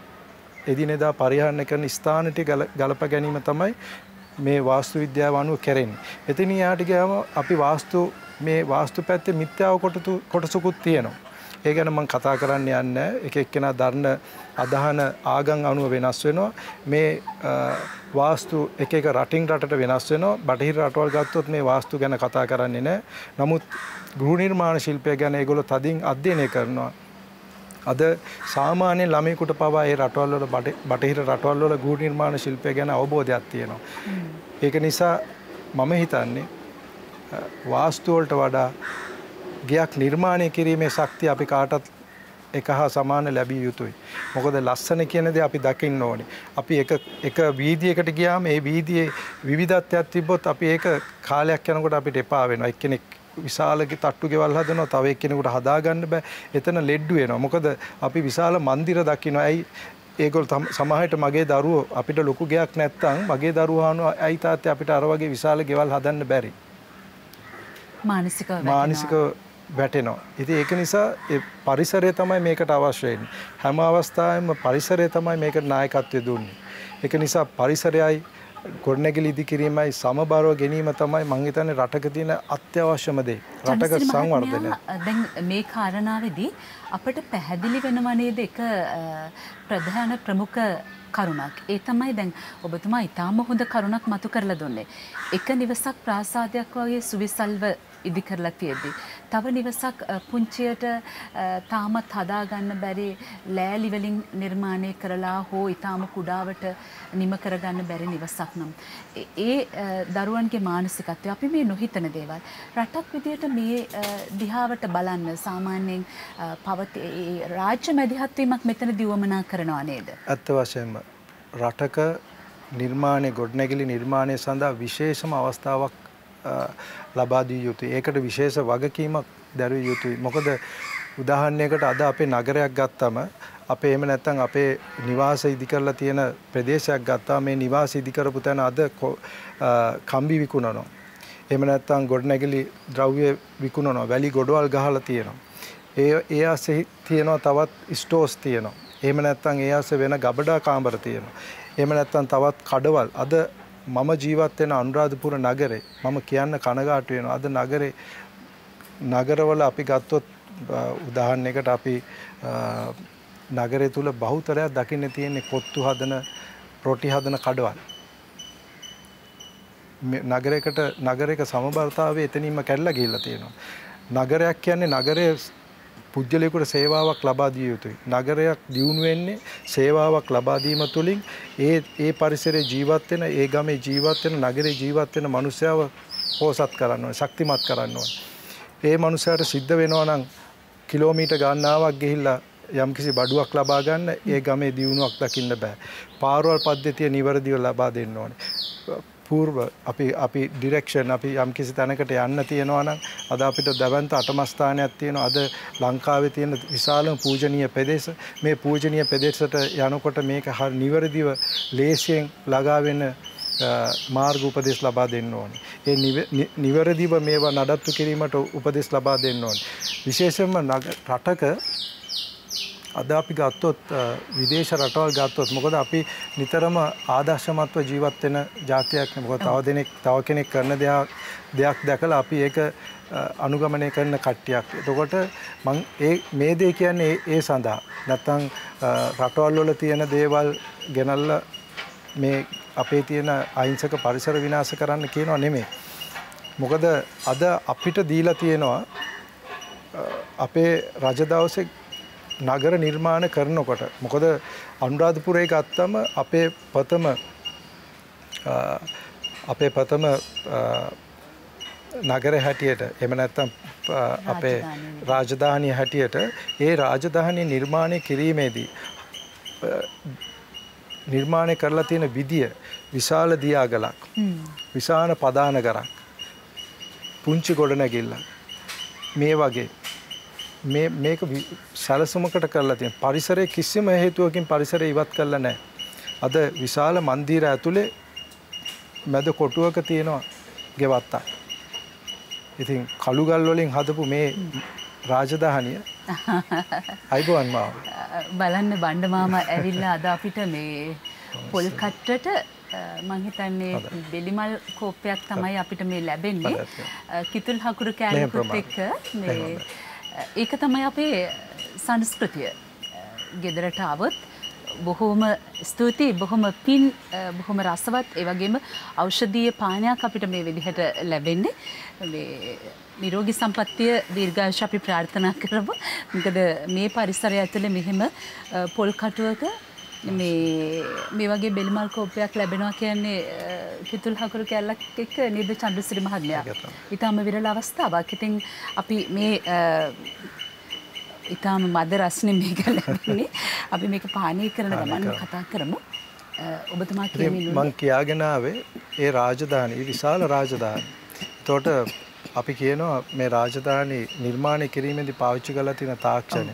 එදිනෙදා පරිහරණය කරන ස්ථානට ගලප ගැනීම තමයි මේ වාස්තු විද්‍යාව අනුව කරන්නේ. එතන යාට ගියාම අපි මේ වාස්තු පැත්තේ මිත්‍යාව කොටසකුත් තියෙනවා. ඒ ගැන මම කතා කරන්න යන්නේ එක එක්කෙනා දරන අදහන ආගම් අනුව වෙනස් වෙනවා. මේ වාස්තු එක රටින් රටට වෙනස් වෙනවා. බටහිර රටවල් ගත්තොත් මේ වාස්තු ගැන කතා කරන්නේ නැහැ. නමුත් ගෘහ නිර්මාණ ශිල්පය ගැන ඒගොල්ලෝ තදින් අධ්‍යයනය කරනවා. අද සාමාන්‍ය ළමයෙකුට පවා ඒ රටවල් වල බටහිර රටවල් වල ගෘහ නිර්මාණ ශිල්පය ගැන අවබෝධයක් තියෙනවා. ඒක නිසා මම හිතන්නේ වාස්තු වලට වඩා ගයක් නිර්මාණය කිරීමේ ශක්තිය අපි කාටත් එක හා සමාන ලැබිය යුතුයි. මොකද ලස්සන කියන දේ අපි දකින්න ඕනේ. අපි එක වීදියකට ගියාම ඒ වීදියේ විවිධත්වයක් තිබ්බොත් අපි ඒක කාලයක් යනකොට අපිට එපා වෙනවා. එක්කෙනෙක් විශාල තට්ටු ගෙවල් හදනවා, තව එක්කෙනෙකුට හදාගන්න බෑ. එතන ලෙඩ්ඩු වෙනවා. මොකද අපි විශාල මන්දිර දකිනවා. ඇයි ඒගොල්ලෝ සමහරට මගේ දරුවෝ අපිට ලොකු ගයක් නැත්තම් මගේ දරුවෝ අහනවා ඇයි තාත්තේ අපිට අර වගේ විශාල ගෙවල් හදන්න බැරි? මානසික වැටෙනවා. ඉතින් ඒක නිසා ඒ පරිසරය තමයි මේකට අවශ්‍ය වෙන්නේ. හැම අවස්ථාවෙම පරිසරය තමයි මේකට නායකත්වය දුන්නේ. ඒක නිසා පරිසරයයි ගොඩනැගිලි ඉදිකිරීමයි සමබරව ගැනීම තමයි මම හිතන්නේ රටක තියෙන අත්‍යවශ්‍යම දේ. රටක සංවර්ධනය. දැන් මේ කාරණාවේදී අපිට පැහැදිලි වෙනවා නේද එක ප්‍රධාන ප්‍රමුඛ කරුණක්. ඒ තමයි දැන් ඔබතුමා ඊටාම හොඳ කරුණක් මතු කරලා දුන්නේ. එක නිවසක් ප්‍රාසාදයක් වගේ සුවිසල්ව ඉදි කරලා තියෙද්දි තව නිවසක් පුංචියට තාමත් හදාගන්න බැරි ලෑලි වලින් නිර්මාණය කරලා හෝ ඊටාම කුඩාවට නිම කරගන්න බැරි නිවසක් නම් ඒ දරුවන්ගේ මානසිකත්වය අපි මේ නොහිතන දේවල් රටක් විදියට මේ දිහාවට බලන්න සාමාන්‍යයෙන් රාජ්‍ය මැදිහත් වීමක් මෙතනදී වමනා කරනවා නේද? අත් වශයෙන්ම රටක නිර්මාණය ගොඩනැගිලි නිර්මාණය සඳහා විශේෂම අවස්ථාවක් ලබා දිය යුතුයි. ඒකට විශේෂ වගකීමක් දැරිය යුතුයි. මොකද උදාහරණයකට අද අපේ නගරයක් ගත්තම අපේ එහෙම නැත්නම් අපේ නිවාස ඉදි කරලා තියෙන ප්‍රදේශයක් ගත්තාම මේ නිවාස ඉදි කරපු තැන අද කම්බි විකුණනවා. එහෙම නැත්නම් ගොඩනැගිලි ද්‍රව්‍ය විකුණනවා. වැලි ගොඩවල් ගහලා තියෙනවා. ඒ ආසේ තියෙනවා තවත් ස්ටෝර්ස් තියෙනවා. එහෙම නැත්නම් ඒ ආසේ වෙන ගබඩා කාමර තියෙනවා. එහෙම නැත්නම් තවත් කඩවල් අද මම ජීවත් වෙන අනුරාධපුර නගරේ මම කියන්න කනගාටු වෙනවා. අද නගරවල අපි ගත්තොත් උදාහරණයකට අපි නගරය තුල බහුතරයක් දකින්න තියෙන්නේ කොත්තු හදන, රොටි හදන කඩවල්. නගරයක සමබරතාවය එතනින්ම කැඩලා ගිහිල්ලා තියෙනවා. නගරයක් කියන්නේ නගරයේ පුජ්‍යලයකට සේවාවක් ලබා දිය යුතුයි. නගරයක් දියුණු වෙන්නේ සේවාවක් ලබා දීම තුළින් ඒ පරිසරයේ ජීවත් වෙන, ඒ ගමේ ජීවත් වෙන, නගරේ ජීවත් වෙන මිනිස්සුව පෝසත් කරන්න ඕනේ, ශක්තිමත් කරන්න ඕනේ. ඒ මිනිස්සයාට සිද්ධ වෙනවා නම් කිලෝමීටර් ගණනාවක් ගිහිල්ලා යම්කිසි බඩුවක් ලබා ගන්න ඒ ගමේ දියුණුවක් දකින්න බෑ. පාරවල් පද්ධතිය නිවැරදිව ලබා දෙන්න ඕනේ. పూర్ව අපි ඩිරෙක්ෂන් අපි යම්කිසි තැනකට යන්න තියෙනවා නම් අද අපිට දවන්ත අටමස්ථානයක් තියෙනවා. අද ලංකාවේ තියෙන විශාලම පූජනීය ප්‍රදේශ මේ පූජනීය ප්‍රදේශයට යනකොට මේක හරි නිවැරදිව ලේසියෙන් ළඟා වෙන මාර්ග උපදෙස් ලබා දෙන්න ඕනේ. ඒ නිවැරදිව මේවා නඩත්තු කිරීමට උපදෙස් ලබා දෙන්න ඕනේ. විශේෂයෙන්ම රටක අද අපි ගත්තොත් විදේශ රටවල් ගත්තොත් මොකද අපි නිතරම ආදර්ශමත්ව ජීවත් වෙන ජාතියක් නේ. මොකද තව කෙනෙක් කරන දෙයක් දැකලා අපි ඒක අනුගමනය කරන කට්ටියක්. එතකොට මම මේ දේ කියන්නේ ඒ සඳහා නැත්තම් රටවල් වල තියෙන දේවල් ගෙනල්ලා මේ අපේ තියෙන අහිංසක පරිසර විනාශ කරන්න කියනවා නෙමෙයි. මොකද අද අපිට දීලා තියෙනවා අපේ රජදවසේ නගර නිර්මාණ කරනකොට මොකද අනුරාධපුරේ ගත්තම අපේ ප්‍රථම අපේ ප්‍රථම නගර හැටියට එහෙම නැත්නම් අපේ රාජධානිය හැටියට ඒ රාජධානිය නිර්මාණය කිරීමේදී නිර්මාණය කරලා තියෙන විදිය විශාල දියාගලක් විශාල පදානගරක් පුංචි ගොඩනැගිල්ලක් මේ වගේ මේක සැලසුමකට කරලා තියෙන පරිසරයේ කිසිම හේතුවකින් පරිසරය ඉවත් කරලා නැහැ. අද විශාල මන්දිර ඇතුලේ මැද කොටුවක තියෙනවා ගෙවත්තක්. ඉතින් කළුගල් වලින් හදපු මේ රාජධානිය අයිබෝන් මාව බලන්න බණ්ඩ මාමා ඇවිල්ලා අද අපිට මේ පොල් කට්ටට මං හිතන්නේ බෙලිමල් කෝප්පයක් තමයි අපිට මේ ලැබෙන්නේ කිතුල් හකුරු කෑල්ලකුත් එක්ක මේ ඒක තමයි අපේ සංස්කෘතිය. ගෙදරට આવොත් බොහෝම ස්තුතියි බොහොම පින් බොහොම රසවත් ඒ වගේම ඖෂධීය පානයක් අපිට මේ විදිහට ලැබෙන්නේ. මේ නිරෝගී සම්පන්නිය දීර්ඝායුෂ අපි ප්‍රාර්ථනා කරමු. මොකද මේ පරිසරය ඇතුලේ මෙහෙම පොල් කටුවක මේ වගේ බෙලිමල් කෝප්පයක් ලැබෙනවා කියන්නේ කිතුල් හකුරු කැල්ලක් එක්ක නේද චන්ද්‍රසිරි මහත්මයා. ඊටම විරල අවස්ථාවක්. ඉතින් අපි මේ ඊටම මද රසනේ මේක ලැබෙන්නේ. අපි මේක පානීය කරන ගමන් කතා කරමු. ඔබතුමා කියන්නේ මං කියාගෙන ආවේ ඒ රාජධානී විශාල රාජධානී. එතකොට අපි කියනවා මේ රාජධානී නිර්මාණය කිරීමේදී පාවිච්චි කරලා තියෙන තාක්ෂණය.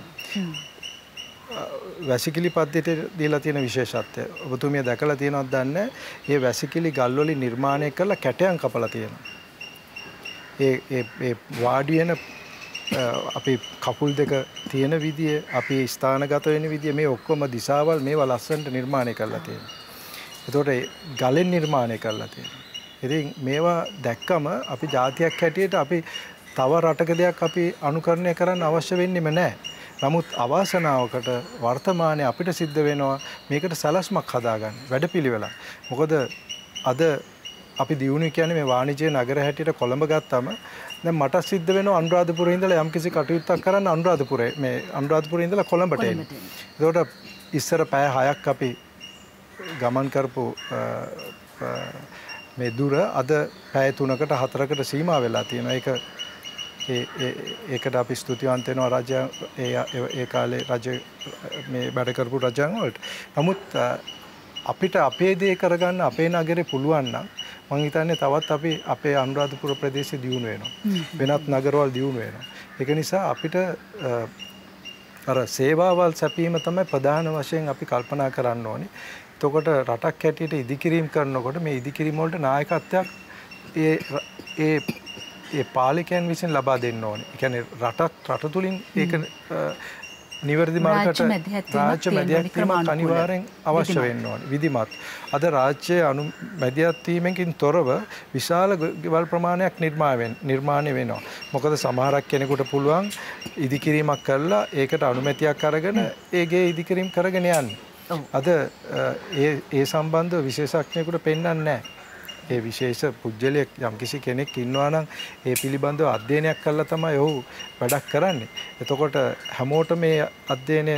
වැසිකිලි පද්ධතියට දීලා තියෙන විශේෂත්වය. ඔබතුමිය දැකලා තියෙනවද දන්නේ? මේ වැසිකිලි ගල් වලින් නිර්මාණය කරලා කැටයන් කපලා තියෙනවා. ඒ වාඩි වෙන අපි කකුල් දෙක තියෙන විදිය, අපි ස්ථානගත වෙන විදිය මේ ඔක්කොම දිශාවල් මේවා ලස්සනට නිර්මාණය කරලා තියෙනවා. ඒතකොට ගලෙන් නිර්මාණය කරලා තියෙනවා. ඉතින් මේවා දැක්කම අපි ජාතියක් හැටියට අපි තව රටක දෙයක් අපි අනුකරණය කරන්න අවශ්‍ය වෙන්නේම නැහැ. නමුත් අවාසනාවකට වර්තමානයේ අපිට සිද්ධ වෙනවා මේකට සැලැස්මක් හදාගන්න වැඩපිළිවෙලක්. මොකද අද අපි දියුණු කියන්නේ මේ වාණිජ්‍ය නගර හැටියට කොළඹ ගත්තම දැන් මට සිද්ධ වෙනවා අනුරාධපුරේ ඉඳලා යම්කිසි කටයුත්තක් කරන්න අනුරාධපුරේ ඉඳලා කොළඹට එන්න. ඒකට ඉස්සර පැය 6ක් අපි ගමන් කරපු මේ දුර අද පැය 3කට 4කට සීමා වෙලා තියෙනවා. ඒකට අපි ස්තුතිවන්ත වෙනවා රජය ඒ කාලේ රජ මේ වැඩ කරපු රජයන් වලට. නමුත් අපිට අපේ දේ කරගන්න අපේ නගරේ පුළුවන් නම් මම හිතන්නේ තවත් අපි අපේ අනුරාධපුර ප්‍රදේශය දියුණු වෙනවා. වෙනත් නගරවල දියුණු වෙනවා. ඒක නිසා අපිට අර සේවාවල් සැපීම තමයි ප්‍රධාන වශයෙන් අපි කල්පනා කරන්න ඕනේ. එතකොට රටක් හැටියට ඉදිකිරීම කරනකොට මේ ඉදිකිරීම වලට නායකත්වයක් ඒ පාලකයන් විසින් ලබා දෙන්න ඕනේ. ඒ කියන්නේ රට තුලින් ඒක නිවැරදි මාර්ගකට රාජ්‍ය මැදිහත්වීමක් අනිවාර්යෙන් අවශ්‍ය වෙන්න ඕනේ. විධිමත්. අද රාජ්‍යයේ මැදිහත්වීමකින් තොරව විශාල ගෙවල් ප්‍රමාණයක් නිර්මාණය වෙනවා. මොකද සමහරක් කෙනෙකුට පුළුවන් ඉදිකිරීමක් කරලා ඒකට අනුමැතියක් අරගෙන ඒගේ ඉදිකිරීම කරගෙන යන්න. අද ඒ සම්බන්ධව විශේෂඥයෙකුට පෙන්වන්නේ නැහැ. ඒ විශේෂ පුජ්‍යලයක් යම්කිසි කෙනෙක් ඉන්නවා නම් ඒ පිළිබඳව අධ්‍යයනයක් කළා තමයි ඔහු වැඩක් කරන්නේ. එතකොට හැමෝටම මේ අධ්‍යයනය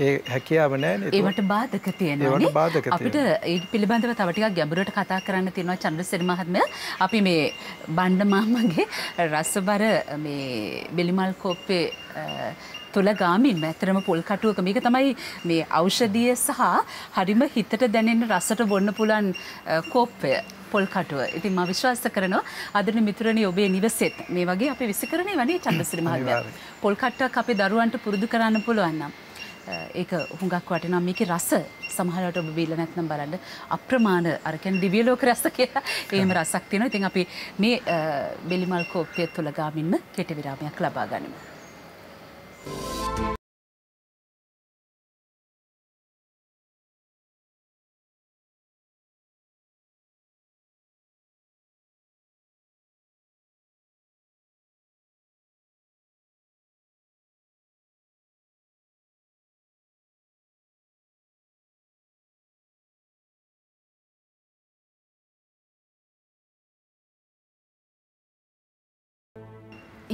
ඒ හැකියාව නැහැ. ඒවට බාධක තියෙනවා. අපිට ඒ පිළිබඳව තව ටිකක් ගැඹුරට කතා කරන්න තියෙනවා චන්ද්‍රසිරි මහත්මයා. අපි මේ බණ්ඩ මාමගේ රසබර මේ බෙලිමල් කෝප්පේ තුල ගාමින් ඇතරම පොල් කටුවක මේක තමයි මේ ඖෂධීය සහ හරිම හිතට දැනෙන රසට බොන්න පුළුවන් කෝප්පය පොල් කටුව. ඉතින් මම විශ්වාස කරනවා ආදරණීය මිතුරනි ඔබේ නිවසෙත් මේ වගේ අපි විසිකරණේ වනේ චන්ද්‍රසිරි මහත්මයා. පොල් කට්ටක් අපේ දරුවන්ට පුරුදු කරන්න පුළුවන් නම් ඒක හුඟක් වටිනවා. මේකේ රස සමහරවිට ඔබ බීලා නැත්නම් බලන්න අප්‍රමාණ අර කියන්නේ දිව්‍ය ලෝක රස කියලා එහෙම රසක් තියෙනවා. ඉතින් අපි මේ බෙලිමල් කෝප්පය තුල ගාමින්ම කෙටි විරාමයක් ලබා ගනිමු.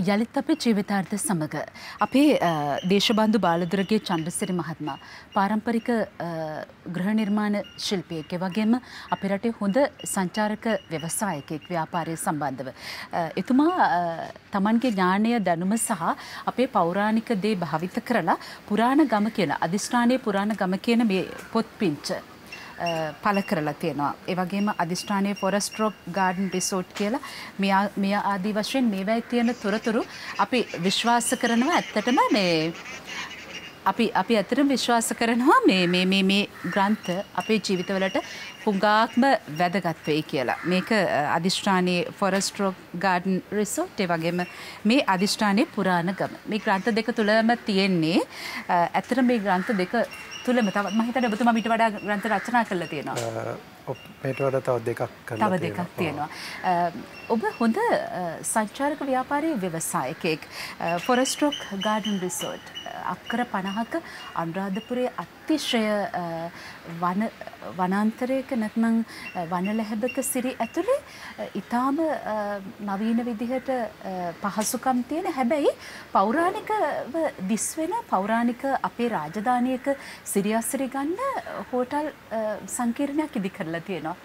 යළිත් අපේ ජීවිතාර්ථ සමග අපේ දේශබන්දු බාලදුරගේ චන්ද්‍රසිරි මහත්මයා පාරම්පරික ගෘහ නිර්මාණ ශිල්පියෙක් වගේම අපේ රටේ හොඳ සංචාරක ව්‍යවසායකයෙක් ව්‍යාපාරය සම්බන්ධව එතුමා තමන්ගේ ඥානය දැනුම සහ අපේ පෞරාණික දේ භාවිත කරලා පුරාණ ගම කියන අධිෂ්ඨානීය පුරාණ ගම කියන මේ පොත් පිංච පළ කරලා තියෙනවා. ඒ වගේම අධිෂ්ඨානීය ෆොරස්ට් රොක් ගාඩන් රිසෝට් කියලා මේ ආදී වශයෙන් මේවායි තියෙන තොරතුරු අපි විශ්වාස කරනවා. ඇත්තටම මේ අපි ඇත්තටම විශ්වාස කරනවා මේ ග්‍රන්ථ අපේ ජීවිතවලට හුඟක්ම වැදගත් වෙයි කියලා. මේක අධිෂ්ඨානීය ෆොරස්ට් රොක් ගාඩන් රිසෝට් ඒ වගේම මේ අධිෂ්ඨානීය පුරාණ ගම. මේ ග්‍රන්ථ දෙක තුලම තියෙන්නේ ඇත්තටම මේ ග්‍රන්ථ දෙක තුලම තව මම හිතන්නේ ඔබතුමා ඊට වඩා ග්‍රන්ථ රචනා කරලා තියෙනවා. මේට වඩා තව දෙකක් කරලා තව දෙකක් තියෙනවා. ඔබ හොඳ සංචාරක ව්‍යාපාරයේ ව්‍යවසායකයෙක්. ෆොරස්ට් රොක් ගාඩන් රිසෝට් අක්කර 50ක අනුරාධපුරයේ අතිශය වනාන්තරයක නැත්නම් වනලැහැබක සිරි ඇතුලේ ඊටාම නවීන විදිහට පහසුකම් තියෙන හැබැයි පෞරාණිකව දිස්වෙන පෞරාණික අපේ රාජධානියක සිරියස්සිරි ගන්න හෝටල් සංකීර්ණයක් ඉදි කරලා තියෙනවා.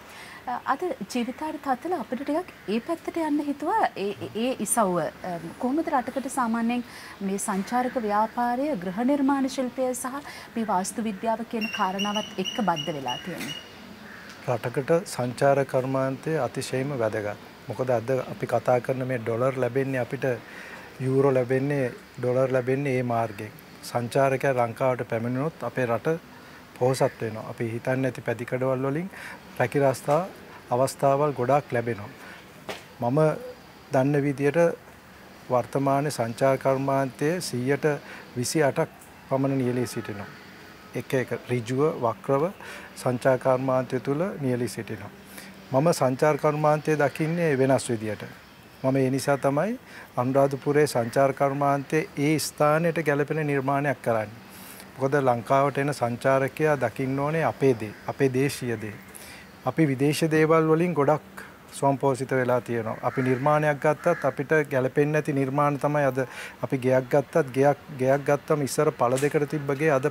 අද ජීවිතාර්ථ අතල අපිට ටිකක් ඒ පැත්තට යන්න හිතුවා. ඒ ඉසව්ව කොහොමද රටකට සාමාන්‍යයෙන් මේ සංචාරක ව්‍යාපාරය ගෘහ නිර්මාණ ශිල්පය සහ මේ වාස්තු විද්‍යාව කියන කාරණාවත් එක්ක බද්ධ වෙලා තියෙන්නේ? රටකට සංචාර කර්මාන්තය අතිශයින්ම වැදගත්. මොකද අද අපි කතා කරන මේ ඩොලර් ලැබෙන්නේ අපිට යූරෝ ලැබෙන්නේ ඩොලර් ලැබෙන්නේ මේ මාර්ගයෙන්. සංචාරකයා ලංකාවට පැමිණුණොත් අපේ රට පොහොසත් වෙනවා. අපි හිතන්නේ නැති පැතිකඩවල් වලින් රැකිරස්ථා අවස්ථාවල් ගොඩාක් ලැබෙනවා. මම දන්න විදියට වර්තමාන සංචාර කර්මාන්තයේ 28%ක් පමණ නියැලී සිටිනවා. එක ඍජුව වක්‍රව සංචාර කර්මාන්තය තුල නියැලී සිටිනවා. මම සංචාර කර්මාන්තය දකින්නේ වෙනස් විදියට. මම ඒ නිසා තමයි අනුරාධපුරයේ සංචාර කර්මාන්තයේ ඒ ස්ථානයට ගැලපෙන නිර්මාණයක් කරන්නේ. මොකද ලංකාවට එන සංචාරකයා දකින්න ඕනේ අපේ දේ, අපේ දේශීය දේ. අපි විදේශ දේවල් වලින් ගොඩක් ස්වයංපෝෂිත වෙලා තියෙනවා. අපි නිර්මාණයක් ගත්තත් අපිට ගැලපෙන්නේ නැති නිර්මාණ තමයි අද අපි ගෙයක් ගත්තත් ගෙයක් ගත්තම ඉස්සර පළ දෙකට තිබ්බගේ අද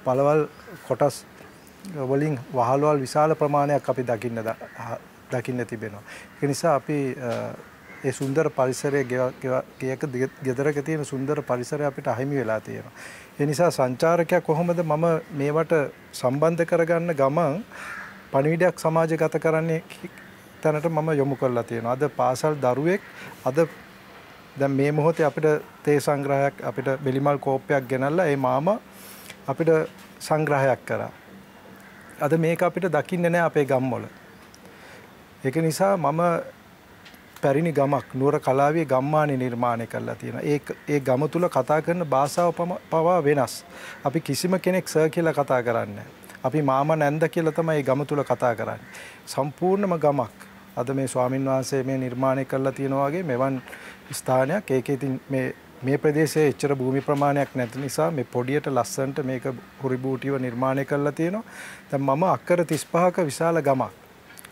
පළවල් කොටස් වලින් වහලවල් විශාල ප්‍රමාණයක් අපි දකින්න තිබෙනවා. ඒ නිසා අපි ඒ සුන්දර පරිසරයේ ගෙයක ගෙදරක තියෙන සුන්දර පරිසරය අපිට අහිමි වෙලා තියෙනවා. ඒ නිසා සංචාරකයා කොහොමද මම මේවට සම්බන්ධ කරගන්න ගමන් පණිවිඩයක් සමාජගත කරන්නේ තැනට මම යොමු කරලා තියෙනවා. අද පාසල් දරුවෙක් අද දැන් මේ මොහොතේ අපිට තේ සංග්‍රහයක් අපිට බෙලිමල් කෝප්පයක් ගෙනල්ලා ඒ මාමා අපිට සංග්‍රහයක් කරා. අද මේක අපිට දකින්නේ නැහැ අපේ ගම්වල. ඒක නිසා මම පැරිණි ගමක් නුවර කලාවේ ගම්මානේ නිර්මාණය කරලා තියෙනවා. ඒ ගම තුල කතා කරන භාෂාව පවා වෙනස්. අපි කිසිම කෙනෙක් සර් කියලා කතා කරන්නේ. අපි මාමා නැන්ද කියලා තමයි මේ ගම තුල කතා කරන්නේ. සම්පූර්ණම ගමක්. අද මේ ස්වාමින් වහන්සේ මේ නිර්මාණය කරලා තියෙනවා වගේ මෙවන් ස්ථානයක්. ඒකේ ඉතින් මේ ප්‍රදේශයේ එච්චර භූමි ප්‍රමාණයක් නැති නිසා මේ පොඩියට ලස්සනට මේක හුරිබූටිව නිර්මාණය කරලා තියෙනවා. දැන් මම අක්කර 35ක විශාල ගමක්.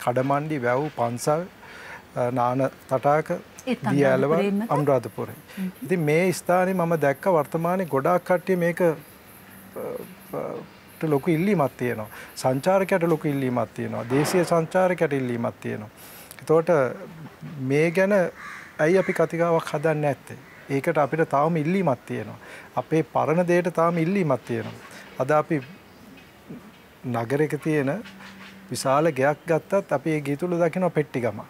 කඩමණ්ඩි වැව් පන්සල් නාන තටාක දියැලව අනුරාධපුරේ. ඉතින් මේ ස්ථානේ මම දැක්ක වර්තමානයේ ගොඩාක් කට්ටිය මේක ලොකු ඉල්ලීමක් තියෙනවා. සංචාරකයට ලොකු ඉල්ලීමක් තියෙනවා. දේශීය සංචාරකයට ඉල්ලීමක් තියෙනවා. ඒතකොට මේ ගැන ඇයි අපි කතිකාවක් හදන්නේ නැත්තේ? ඒකට අපිට තාම ඉල්ලීමක් තියෙනවා. අපේ පරණ දෙයට තාම ඉල්ලීමක් තියෙනවා. අද අපි නගරයක තියෙන විශාල ගෙයක් ගත්තත් අපි ඒ ගේ තුල දකින්න පෙට්ටි ගම.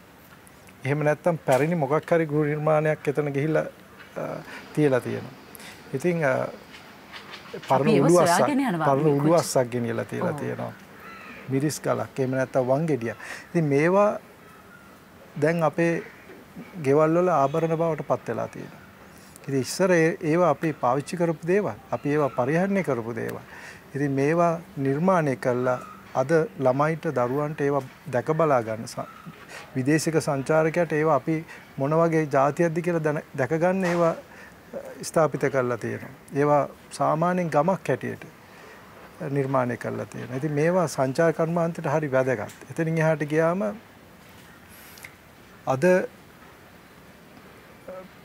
එහෙම නැත්තම් පැරණි මොකක් හරි ගෘහ නිර්මාණයක් එතන ගිහිල්ලා තියලා තියෙනවා. ඉතින් පරණ උළුවස්සක් ගෙනියලා තියලා තියෙනවා. මිරිස් ගලක් එහෙම නැත්තම් වංගෙඩිය. ඉතින් මේවා දැන් අපේ ගෙවල් වල ආභරණ බවට පත් වෙලා තියෙනවා. ඉතින් ඉස්සර ඒවා අපි පාවිච්චි කරපු දේවල්, අපි ඒවා පරිහරණය කරපු දේවල්. ඉතින් මේවා නිර්මාණය කළා අද ළමයිට දරුවන්ට ඒවා දැක බලා ගන්න විදේශික සංචාරකයට ඒවා අපි මොන වගේ જાතියක්ද කියලා දැක ගන්න ඒවා ස්ථාපිත කරලා තියෙනවා. ඒවා සාමාන්‍යයෙන් ගමක් හැටියට නිර්මාණය කරලා තියෙනවා. ඉතින් මේවා සංචාර කර්මාන්තයට හරි වැදගත්. එතනින් එහාට ගියාම අද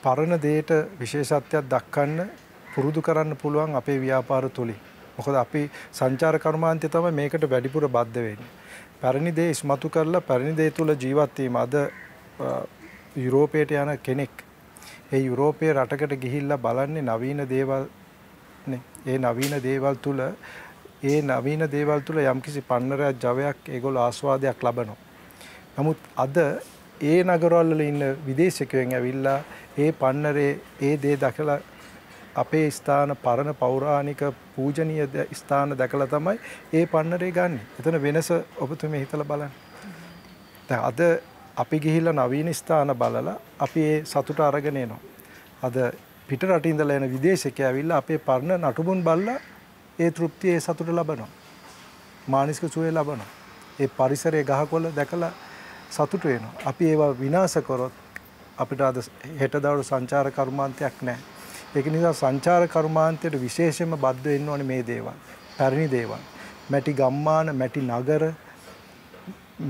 පරණ දෙයට විශේෂත්වයක් දක්වන්න පුරුදු කරන්න පුළුවන් අපේ ව්‍යාපාර තුලින්. මොකද අපි සංචාර කර්මාන්තය තමයි මේකට වැඩිපුර බද්ධ වෙන්නේ. පැරණි දේ ඉස්මතු කරලා පැරණි දේ තුල ජීවත් වීම. අද යුරෝපයට යන කෙනෙක් ඒ යුරෝපයේ රටකට ගිහිල්ලා බලන්නේ නවීන දේවල් නේ. ඒ නවීන දේවල් තුල යම්කිසි පන්නරයක් ජවයක් ඒගොල්ලෝ ආස්වාදයක් ලබනවා. නමුත් අද ඒ නගරවල ඉන්න විදේශිකයන් ඇවිල්ලා ඒ පන්නරේ ඒ දේ දැකලා අපේ ස්ථාන පරණ පෞරාණික පූජනීය ස්ථාන දැකලා තමයි ඒ පන්නරේ ගන්න. එතන වෙනස ඔබතුමී හිතලා බලන්න. දැන් අද අපි ගිහිල්ලා නවීන ස්ථාන බලලා අපි ඒ සතුට අරගෙන එනවා. අද පිට රටින් ඉඳලා එන විදේශිකයෝ ඇවිල්ලා අපේ පරණ නටුමුන් බලලා ඒ තෘප්තිය ඒ සතුට ලබනවා. මානසික සුවය ලබනවා. ඒ පරිසරයේ ගහකොළ දැකලා සතුට වෙනවා. අපි ඒවා විනාශ කරොත් අපිට අද හෙට දවල් සංචාර කර්මාන්තයක් නැහැ. ඒක නිසා සංචාර කර්මාන්තයට විශේෂයෙන්ම බද්ධ වෙන්න ඕනේ මේ දේවල්. පැරණි දේවල්. මැටි ගම්මාන, මැටි නගර,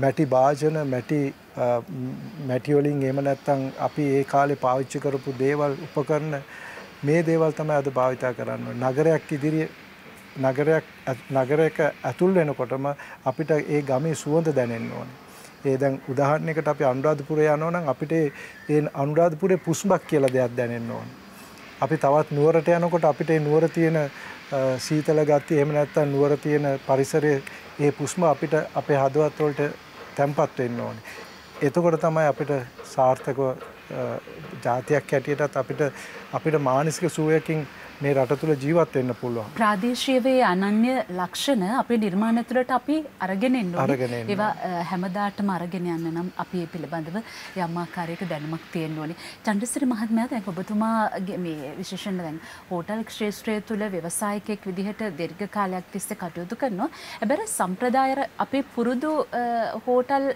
මැටි භාජන, මැටි වලින් එහෙම නැත්නම් අපි ඒ කාලේ පාවිච්චි කරපු දේවල් උපකරණ මේ දේවල් තමයි අද භාවිතා කරන්නේ. නගරයක ඇතුල් වෙනකොටම අපිට ඒ ගමේ සුවඳ දැනෙන්න ඕනේ. ඒ දැන් උදාහරණයකට අපි අනුරාධපුරේ යනවා නම් අපිට ඒ අනුරාධපුරේ පුස්බක් කියලා දෙයක් දැනෙන්න ඕනේ. අපි තවත් නුවරට යනකොට අපිට ඒ නුවර තියෙන සීතල ගතිය එහෙම නැත්නම් නුවර තියෙන පරිසරයේ ඒ පුස්ම අපිට අපේ හදවත් වලට තැම්පත් වෙන්න ඕනේ. එතකොට තමයි අපිට සාර්ථකව ජාතියක් හැටියටත් අපිට මානසික සුවයකින් මේ රට තුල ජීවත් වෙන්න පුළුවන්. ප්‍රාදේශීය අනන්‍ය ලක්ෂණ අපේ නිර්මාණ තුළට අපි අරගෙන එන්න ඕනේ. ඒවා හැමදාටම අරගෙන යන්න නම් අපි මේ පිළිබඳව යම් ආකාරයක දැනුමක් තියෙන්න ඕනේ. චන්ද්‍රසිරි මහත්මයා දැන් ඔබතුමාගේ මේ විශේෂයෙන් දැන් හෝටල් ක්ෂේත්‍රය තුල ව්‍යවසායකයෙක් විදිහට දීර්ඝ කාලයක් තිස්සේ කටයුතු කරනවා. හැබැයි සම්ප්‍රදාය අපේ පුරුදු හෝටල්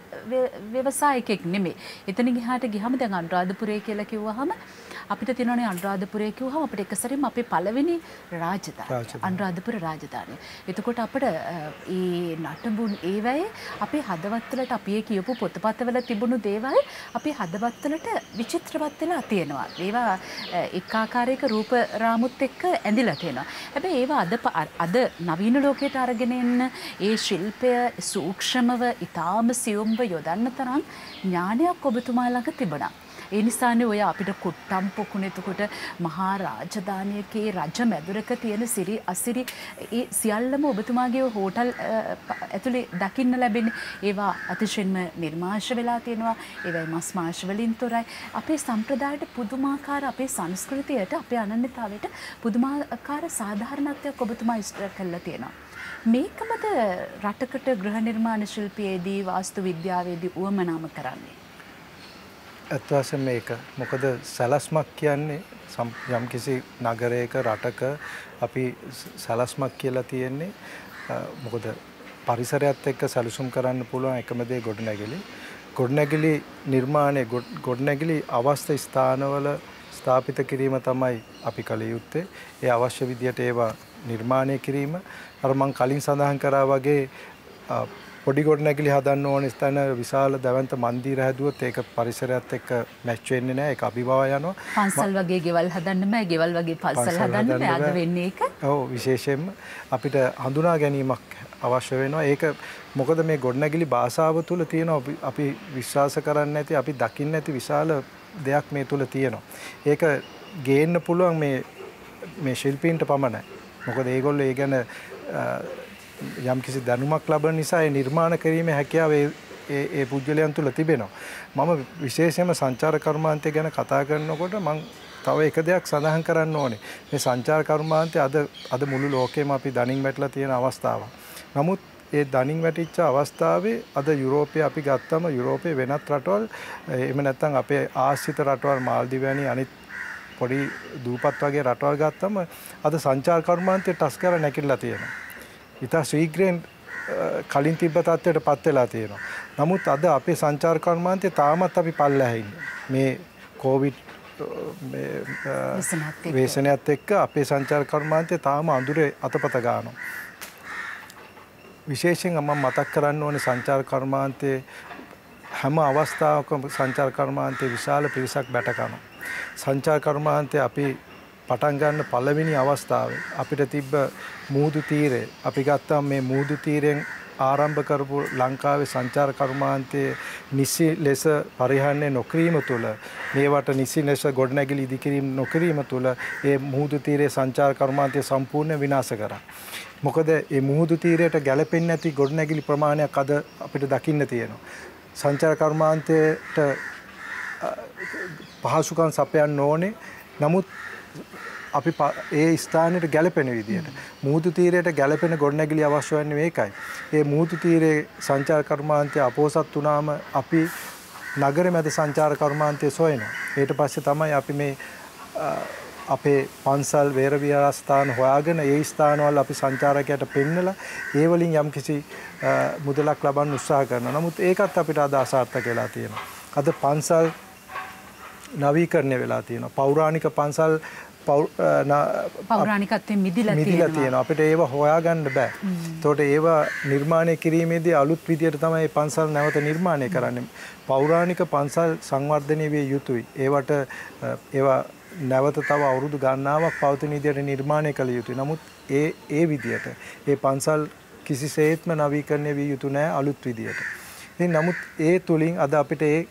ව්‍යවසායකයෙක් නෙමෙයි. එතන ගියාට ගියාම දැන් අනුරාධපුරය කියලා කිව්වහම අපිට තියෙනනේ අනුරාධපුරය කිව්වහම අපිට එක සැරේම අපේ පළවෙනි රාජධානිය අනුරාධපුර රාජධානිය. එතකොට අපිට ඒ නටබුන් ඒවැයේ අපේ හදවත්වලට අපි ඒ කියපු පොතපතවල තිබුණු දේවල් අපේ හදවත්වලට විචිත්‍රවත් වෙලා තියෙනවා. ඒවා එක් ආකාරයක රූප රාමුත් එක්ක ඇඳිලා තියෙනවා. හැබැයි ඒවා අද නවීන ලෝකයට අරගෙන එන්න ඒ ශිල්පය සූක්ෂමව ඊටාම සියුම්ව යොදන්න තරම් ඥානයක් ඔබතුමා ළඟ තිබුණා. ඒ නිසානේ ඔය අපිට කුට්ටම් පොකුණ එතකොට මහා රාජධානියකේ රජ මැදුරක තියෙන සිරි අසිරි ඒ සියල්ලම ඔබතුමාගේ හෝටල් ඇතුලේ දකින්න ලැබෙන්නේ. ඒවා අතිශයින්ම නිර්මාංශ වෙලා තියෙනවා. ඒවයි මස් මාංශ වලින් තොරයි. අපේ සම්ප්‍රදායට පුදුමාකාර අපේ සංස්කෘතියට අපේ අනන්‍යතාවයට පුදුමාකාර සාධාරණත්වයක් ඔබතුමා ඉස්තර කළා තියෙනවා. මේකමද රටකට ගෘහ නිර්මාණ ශිල්පයේදී වාස්තු විද්‍යාවේදී උවමනාම කරන්නේ. ඇත්ත වශයෙන්ම මේක මොකද සැලැස්මක් කියන්නේ යම්කිසි නගරයක රටක අපි සැලැස්මක් කියලා තියෙන්නේ මොකද පරිසරයත් එක්ක සැලසුම් කරන්න පුළුවන් එකම දේ ගොඩනැගිලි නිර්මාණය ගොඩනැගිලි අවස්ථ ස්ථානවල ස්ථාපිත කිරීම තමයි අපි කළ යුත්තේ. ඒ අවශ්‍ය විදියට ඒවා නිර්මාණය කිරීම අර මම කලින් සඳහන් කරා වගේ පොඩි ගොඩනැගිලි හදන්න ඕන ස්ථාන විශාල දැවැන්ත මන්දිර හැදුවොත් ඒක පරිසරයත් එක්ක මැච් වෙන්නේ නැහැ. ඒක අභිභව යනවා. පන්සල් වගේ ගෙවල් හදන්න බෑ. ගෙවල් වගේ පන්සල් හදන්න බෑ. අද වෙන්නේ ඒක. ඔව් විශේෂයෙන්ම අපිට හඳුනා ගැනීමක් අවශ්‍ය වෙනවා. ඒක මොකද මේ ගොඩනැගිලි භාෂාව තුල තියෙන අපි විශ්වාස කරන්නේ නැති අපි දකින්නේ නැති විශාල දෙයක් මේ තුල තියෙනවා. ඒක ගේන්න පුළුවන් මේ ශිල්පීන්ට පමණයි. මොකද ඒගොල්ලෝ ඒ ගැන යම්කිසි දැනුමක් ලබන නිසා ඒ නිර්මාණ කිරීමේ හැකියාව ඒ පුද්ගලයන් තුල තිබෙනවා. මම විශේෂයෙන්ම සංචාර කර්මාන්තය ගැන කතා කරනකොට මම තව එක දෙයක් සඳහන් කරන්න ඕනේ. මේ සංචාර කර්මාන්තය අද මුළු ලෝකෙම අපි දණින් වැටලා තියෙන අවස්ථාවක්. නමුත් ඒ දණින් වැටිච්ච අවස්ථාවේ අද යුරෝපයේ අපි ගත්තම යුරෝපයේ වෙනත් රටවල් එහෙම නැත්නම් අපේ ආශ්‍රිත රටවල් මාල්දිව වැනි අනිත් පොඩි දූපත් වගේ රටවල් ගත්තම අද සංචාර කර්මාන්තය ටස් කරලා නැකිලා තියෙනවා. ඉතා ශීඝ්‍රයෙන් කලින් තිබ්බ තත්ත්වයට පත් වෙලා තියෙනවා. නමුත් අද අපේ සංචාර කර්මාන්තය තාමත් අපි පල්ලෙහා ඉන්නේ. මේ කොවිඩ් වේසනයත් එක්ක අපේ සංචාර කර්මාන්තය තාම අඳුරේ අතපත ගන්නවා. විශේෂයෙන් මම මතක් කරන්න ඕනේ සංචාර කර්මාන්තයේ හැම අවස්ථාවකම සංචාර කර්මාන්තයේ විශාල පිරිසක් බැට කරනවා. සංචාර කර්මාන්තයේ අපි පටන් ගන්න පළවෙනි අවස්ථාවේ අපිට තිබ්බ මුහුදු තීරය අපි ගත්තා මේ මුහුදු තීරයෙන් ආරම්භ කරපු ලංකාවේ සංචාර කර්මාන්තයේ නිසි ලෙස පරිහරණය නොකිරීම තුළ මේවට නිසි ලෙස ගොඩනැගිලි ඉදිකිරීම නොකිරීම තුළ ඒ මුහුදු තීරයේ සංචාර කර්මාන්තය සම්පූර්ණ විනාශ කරා. මොකද මේ මුහුදු තීරයට ගැලපෙන්නේ නැති ගොඩනැගිලි ප්‍රමාණයක් අද අපිට දකින්න තියෙනවා. සංචාර කර්මාන්තයට පහසුකම් සපයන්න ඕනේ. නමුත් අපි ඒ ස්ථානයට ගැලපෙන විදියට මුහුදු තීරයට ගැලපෙන ගොඩනැගිලි අවශ්‍ය වෙන්නේ මේකයි. ඒ මුහුදු තීරයේ සංචාර කර්මාන්තය අපෝසත් වුණාම අපි නගර මැද සංචාර කර්මාන්තය සොයනවා. ඊට පස්සේ තමයි අපි මේ අපේ පන්සල් වේර විහාරස්ථාන හොයාගෙන ඒ ස්ථානවල අපි සංචාරකයට පෙන්නලා ඒ වලින් යම්කිසි මුදලක් ලබන්න උත්සාහ කරනවා. නමුත් ඒකත් අපිට අද අසාර්ථක වෙලා තියෙනවා. අද පන්සල් නවීකරණය වෙලා තියෙනවා. පෞරාණික පන්සල් පෞරාණිකත්වයෙන් මිදිලා තියෙනවා. අපිට ඒව හොයාගන්න බෑ. ඒතකොට ඒව නිර්මාණය කිරීමේදී අලුත් විදියට තමයි පන්සල් නැවත නිර්මාණය කරන්නේ. පෞරාණික පන්සල් සංවර්ධනය විය යුතුයි. ඒවා නැවත තව අවුරුදු ගණනාවක් පවතින විදියට නිර්මාණය කළ යුතුයි. නමුත් ඒ විදියට ඒ පන්සල් කිසිසේත්ම නවීකරණය විය යුතු නෑ අලුත් විදියට. ඉතින් නමුත් ඒ තුලින් අද අපිට ඒ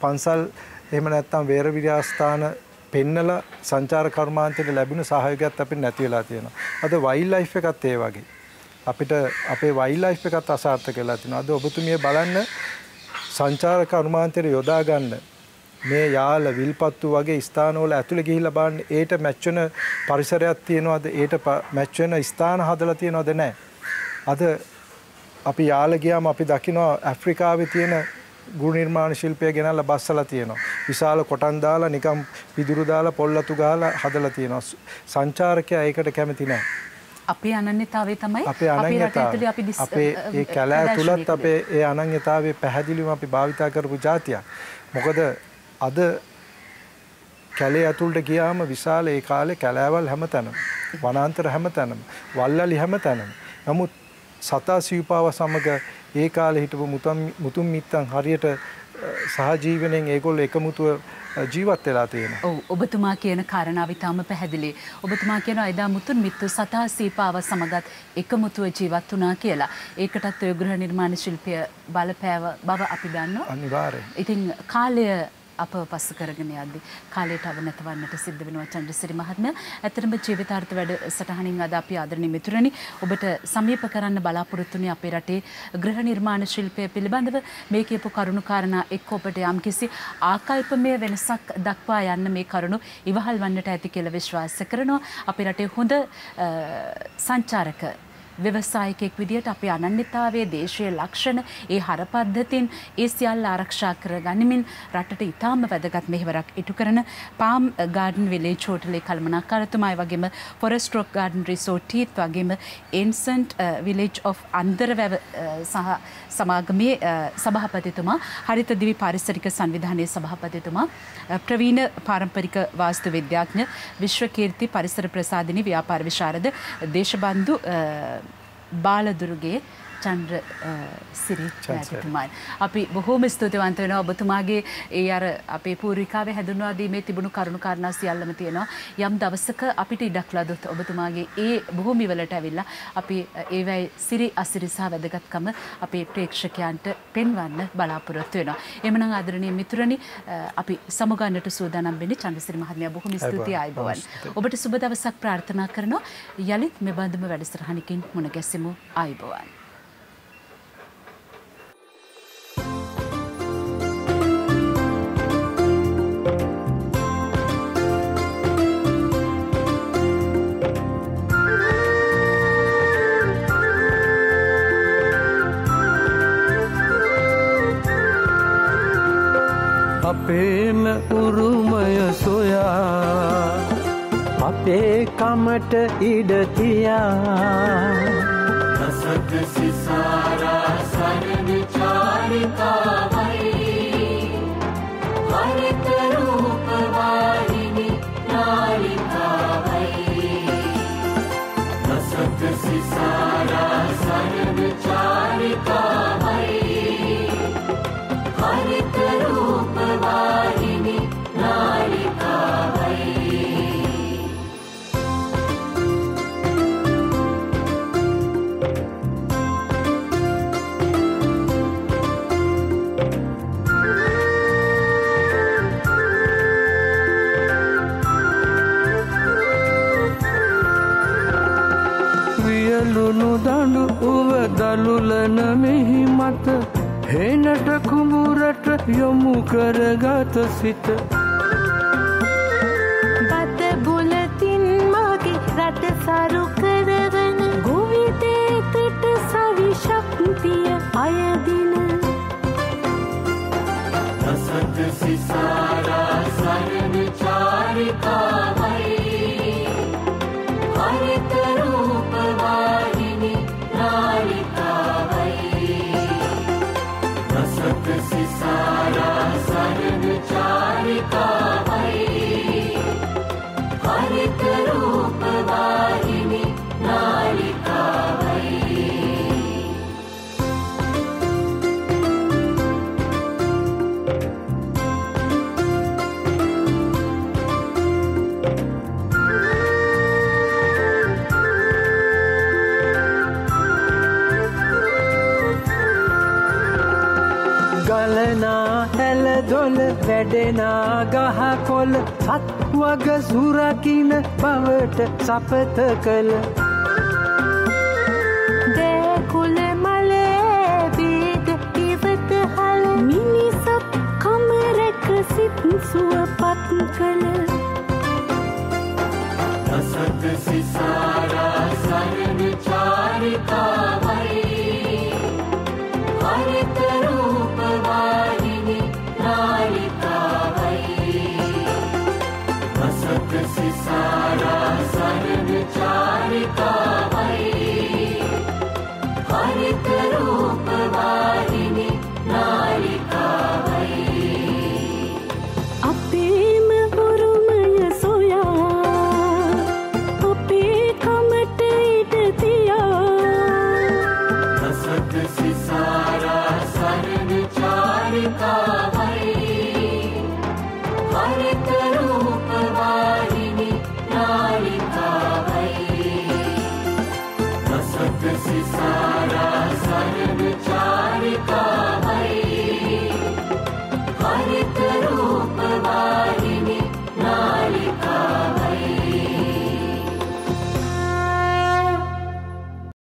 පන්සල් එහෙම නැත්නම් වේර විහාරස්ථාන පෙන්නලා සංචාර කර්මාන්තයට ලැබුණ සහයෝගයත් අපිට නැති වෙලා තියෙනවා. අද වයිල්ඩ් ලයිෆ් එකත් ඒ වගේ. අපිට අපේ වයිල්ඩ් ලයිෆ් එකත් අසාර්ථක වෙලා තියෙනවා. අද ඔබතුමිය බලන්න සංචාර කර්මාන්තයට යොදා ගන්න මේ යාල විල්පත්තු වගේ ස්ථානවල ඇතුළේ ගිහිල්ලා බලන්න ඒට මැච් වෙන පරිසරයක් තියෙනවද? ඒට මැච් වෙන ස්ථාන හදලා තියෙනවද? නැහැ. අද අපි යාල ගියාම අපි දකිනවා ඇෆ්‍රිකාවේ තියෙන ගෘහ නිර්මාණ ශිල්පය ගෙනල්ලා බස්සලා තියෙනවා. විශාල කොටන් දාලා නිකම් පිදුරු දාලා පොල්ලතු ගහලා හදලා තියෙනවා. සංචාරකයා ඒකට කැමති නැහැ. අපේ අනන්‍යතාවය තමයි අපේ අනන්‍යතාවය. අපේ ඒ කැලෑ තුලත් අපේ ඒ අනන්‍යතාවය පැහැදිලිවම අපි භාවිතා කරපු જાතියක්. මොකද අද කැලේ ඇතුළට ගියාම විශාල ඒ කාලේ කැලෑවල් හැමතැනම, වනාන්තර හැමතැනම, වල්ලලි හැමතැනම. නමුත් සතා සිව්පාව සමග ඒ කාලේ හිටපු මුතුන් මිත්තන් හරියට සහජීවණයෙන් ඒගොල්ලෝ එකමුතුව ජීවත් වෙලා තියෙනවා. ඔව් ඔබතුමා කියන කාරණාව ඉතාම පැහැදිලි. ඔබතුමා කියනවා එදා මුතුන් මිත්තු සතා සීපාව සමගත් එකමුතුව ජීවත් වුණා කියලා. ඒකටත් ඔය ගෘහ නිර්මාණ ශිල්පය බලපෑව බව අපි දන්නවා. අනිවාර්යයෙන්. ඉතින් කාලය අපව පස්ස කරගෙන යද්දී කාලයට අවනතවන්නට සිද්ධ වෙනවා චන්ද්‍රසිරි මහත්මයා. ඇත්තටම ජීවිතාර්ථ වැඩසටහනින් අද අපි ආදරණීය මිතුරනි ඔබට සමීප කරන්න බලාපොරොත්තු වෙන්නේ අපේ රටේ ගෘහ නිර්මාණ ශිල්පය පිළිබඳව මේ කියපු කරුණු කාරණා එක්ක ඔබට යම්කිසි ආකල්පමය වෙනසක් දක්වා යන්න මේ කරුණු ඉවහල් වන්නට ඇති කියලා විශ්වාස කරනවා. අපේ රටේ හොඳ සංචාරක ව්‍යවසායකයෙක් විදියට අපේ අනන්‍යතාවයේ දේශීය ලක්ෂණ ඒ හරපද්ධතින් ඒ සියල්ල ආරක්ෂා කර ගනිමින් රටට ඉතාම වැදගත් මෙහෙවරක් ඉටු කරන පාම් ගාඩන් විලේජ් හෝටලේ කළමනාකාරතුමායි වගේම ෆොරෙස්ට් රොක් ගාඩන් රිසෝට් ටීත් වගේම එන්සන්ට් විලේජ් ඔෆ් අන්දරවැව සහ සමාගමේ සභාපතිතුමා හරිත දිවි පාරිසරික සංවිධානයේ සභාපතිතුමා ප්‍රවීණ පාරම්පරික වාස්තු විද්‍යාඥ විශ්වකීර්ති පරිසර ප්‍රසාදිනී ව්‍යාපාර විශාරද දේශබන්දු බාලදුරුගේ චන්ද්‍ර සිරි මෑතතුමායි. අපි බොහෝම ස්තුතිවන්ත වෙනවා ඔබතුමාගේ ඒ අර අපේ පූර්විකාවේ හැඳුන්වා දීමේ තිබුණු කරුණු කාරණා සියල්ලම තියෙනවා. යම් දවසක අපිට ඉඩක් ලැබුත් ඔබතුමාගේ ඒ භූමි වලට ඇවිල්ලා අපි ඒවැයි සිරි අසිරි සහ වැදගත්කම අපේ ප්‍රේක්ෂකයන්ට පෙන්වන්න බලාපොරොත්තු වෙනවා. එhmenan ආදරණීය මිතුරනි අපි සමුගන්නට සූදානම් වෙන්නේ චන්ද්‍රසිරි මහත්මයා බොහොම ස්තුතියි ආයුබෝවන්. ඔබට සුබ දවසක් ප්‍රාර්ථනා කරනවා. යලිත් මේ බඳුම වැඩසටහනකින් මුණ ගැසෙමු ආයුබෝවන්. අපේම උරුමය සොයා අපේ කමට ඉඩ තියා රසක සිසාරා සරණ චාරිකාවයි හරිත රූප වාහිනී නාලිකාවයි රසක සිසාරා සරණ චාරිකාවයි හරිත රූප වාහිනී නාලිකාවයි වියලුණු දඬු උව දලුලන මෙහි මත හේනට කුඹුරට යොමු කරගත සිත බත බුලතින් මගේ රට සරු කරවන ගොවිතේකට සවි ශක්තිය අයදින රසත සිසාරා සරණ චාරිකාවයි හරිත රූපවාහිනී නාලිකාවයි රසත සිසාරා සරණ චාරිකාවයි හරිත රූපවාහිනී නාලිකාවයි ගලනා ඇල දොල වැඩෙනා ගහ කොළ සත්වග සුරකින බවට සපත කළ දේකුල මලේ බීද ඉවත හල මිනිසත් කමරක සිත් සුවපත් කළ රසත සිසාරා සරණ චාරිකාවයි හරිත රූපවාහිනී නාලිකාවයි රසත සිසාරා සරණ චාරිකාවයි හරිත රූපවාහිනී නාලිකාවයි අපේම උරුමය සොයා අපේ කමට ඉඩ තියා රසත සිසාරා සරණ චාරිකාවයි හරිත රූපවාහිනී නාලිකාවයි රසත සිසාරා සරණ චාරිකාවයි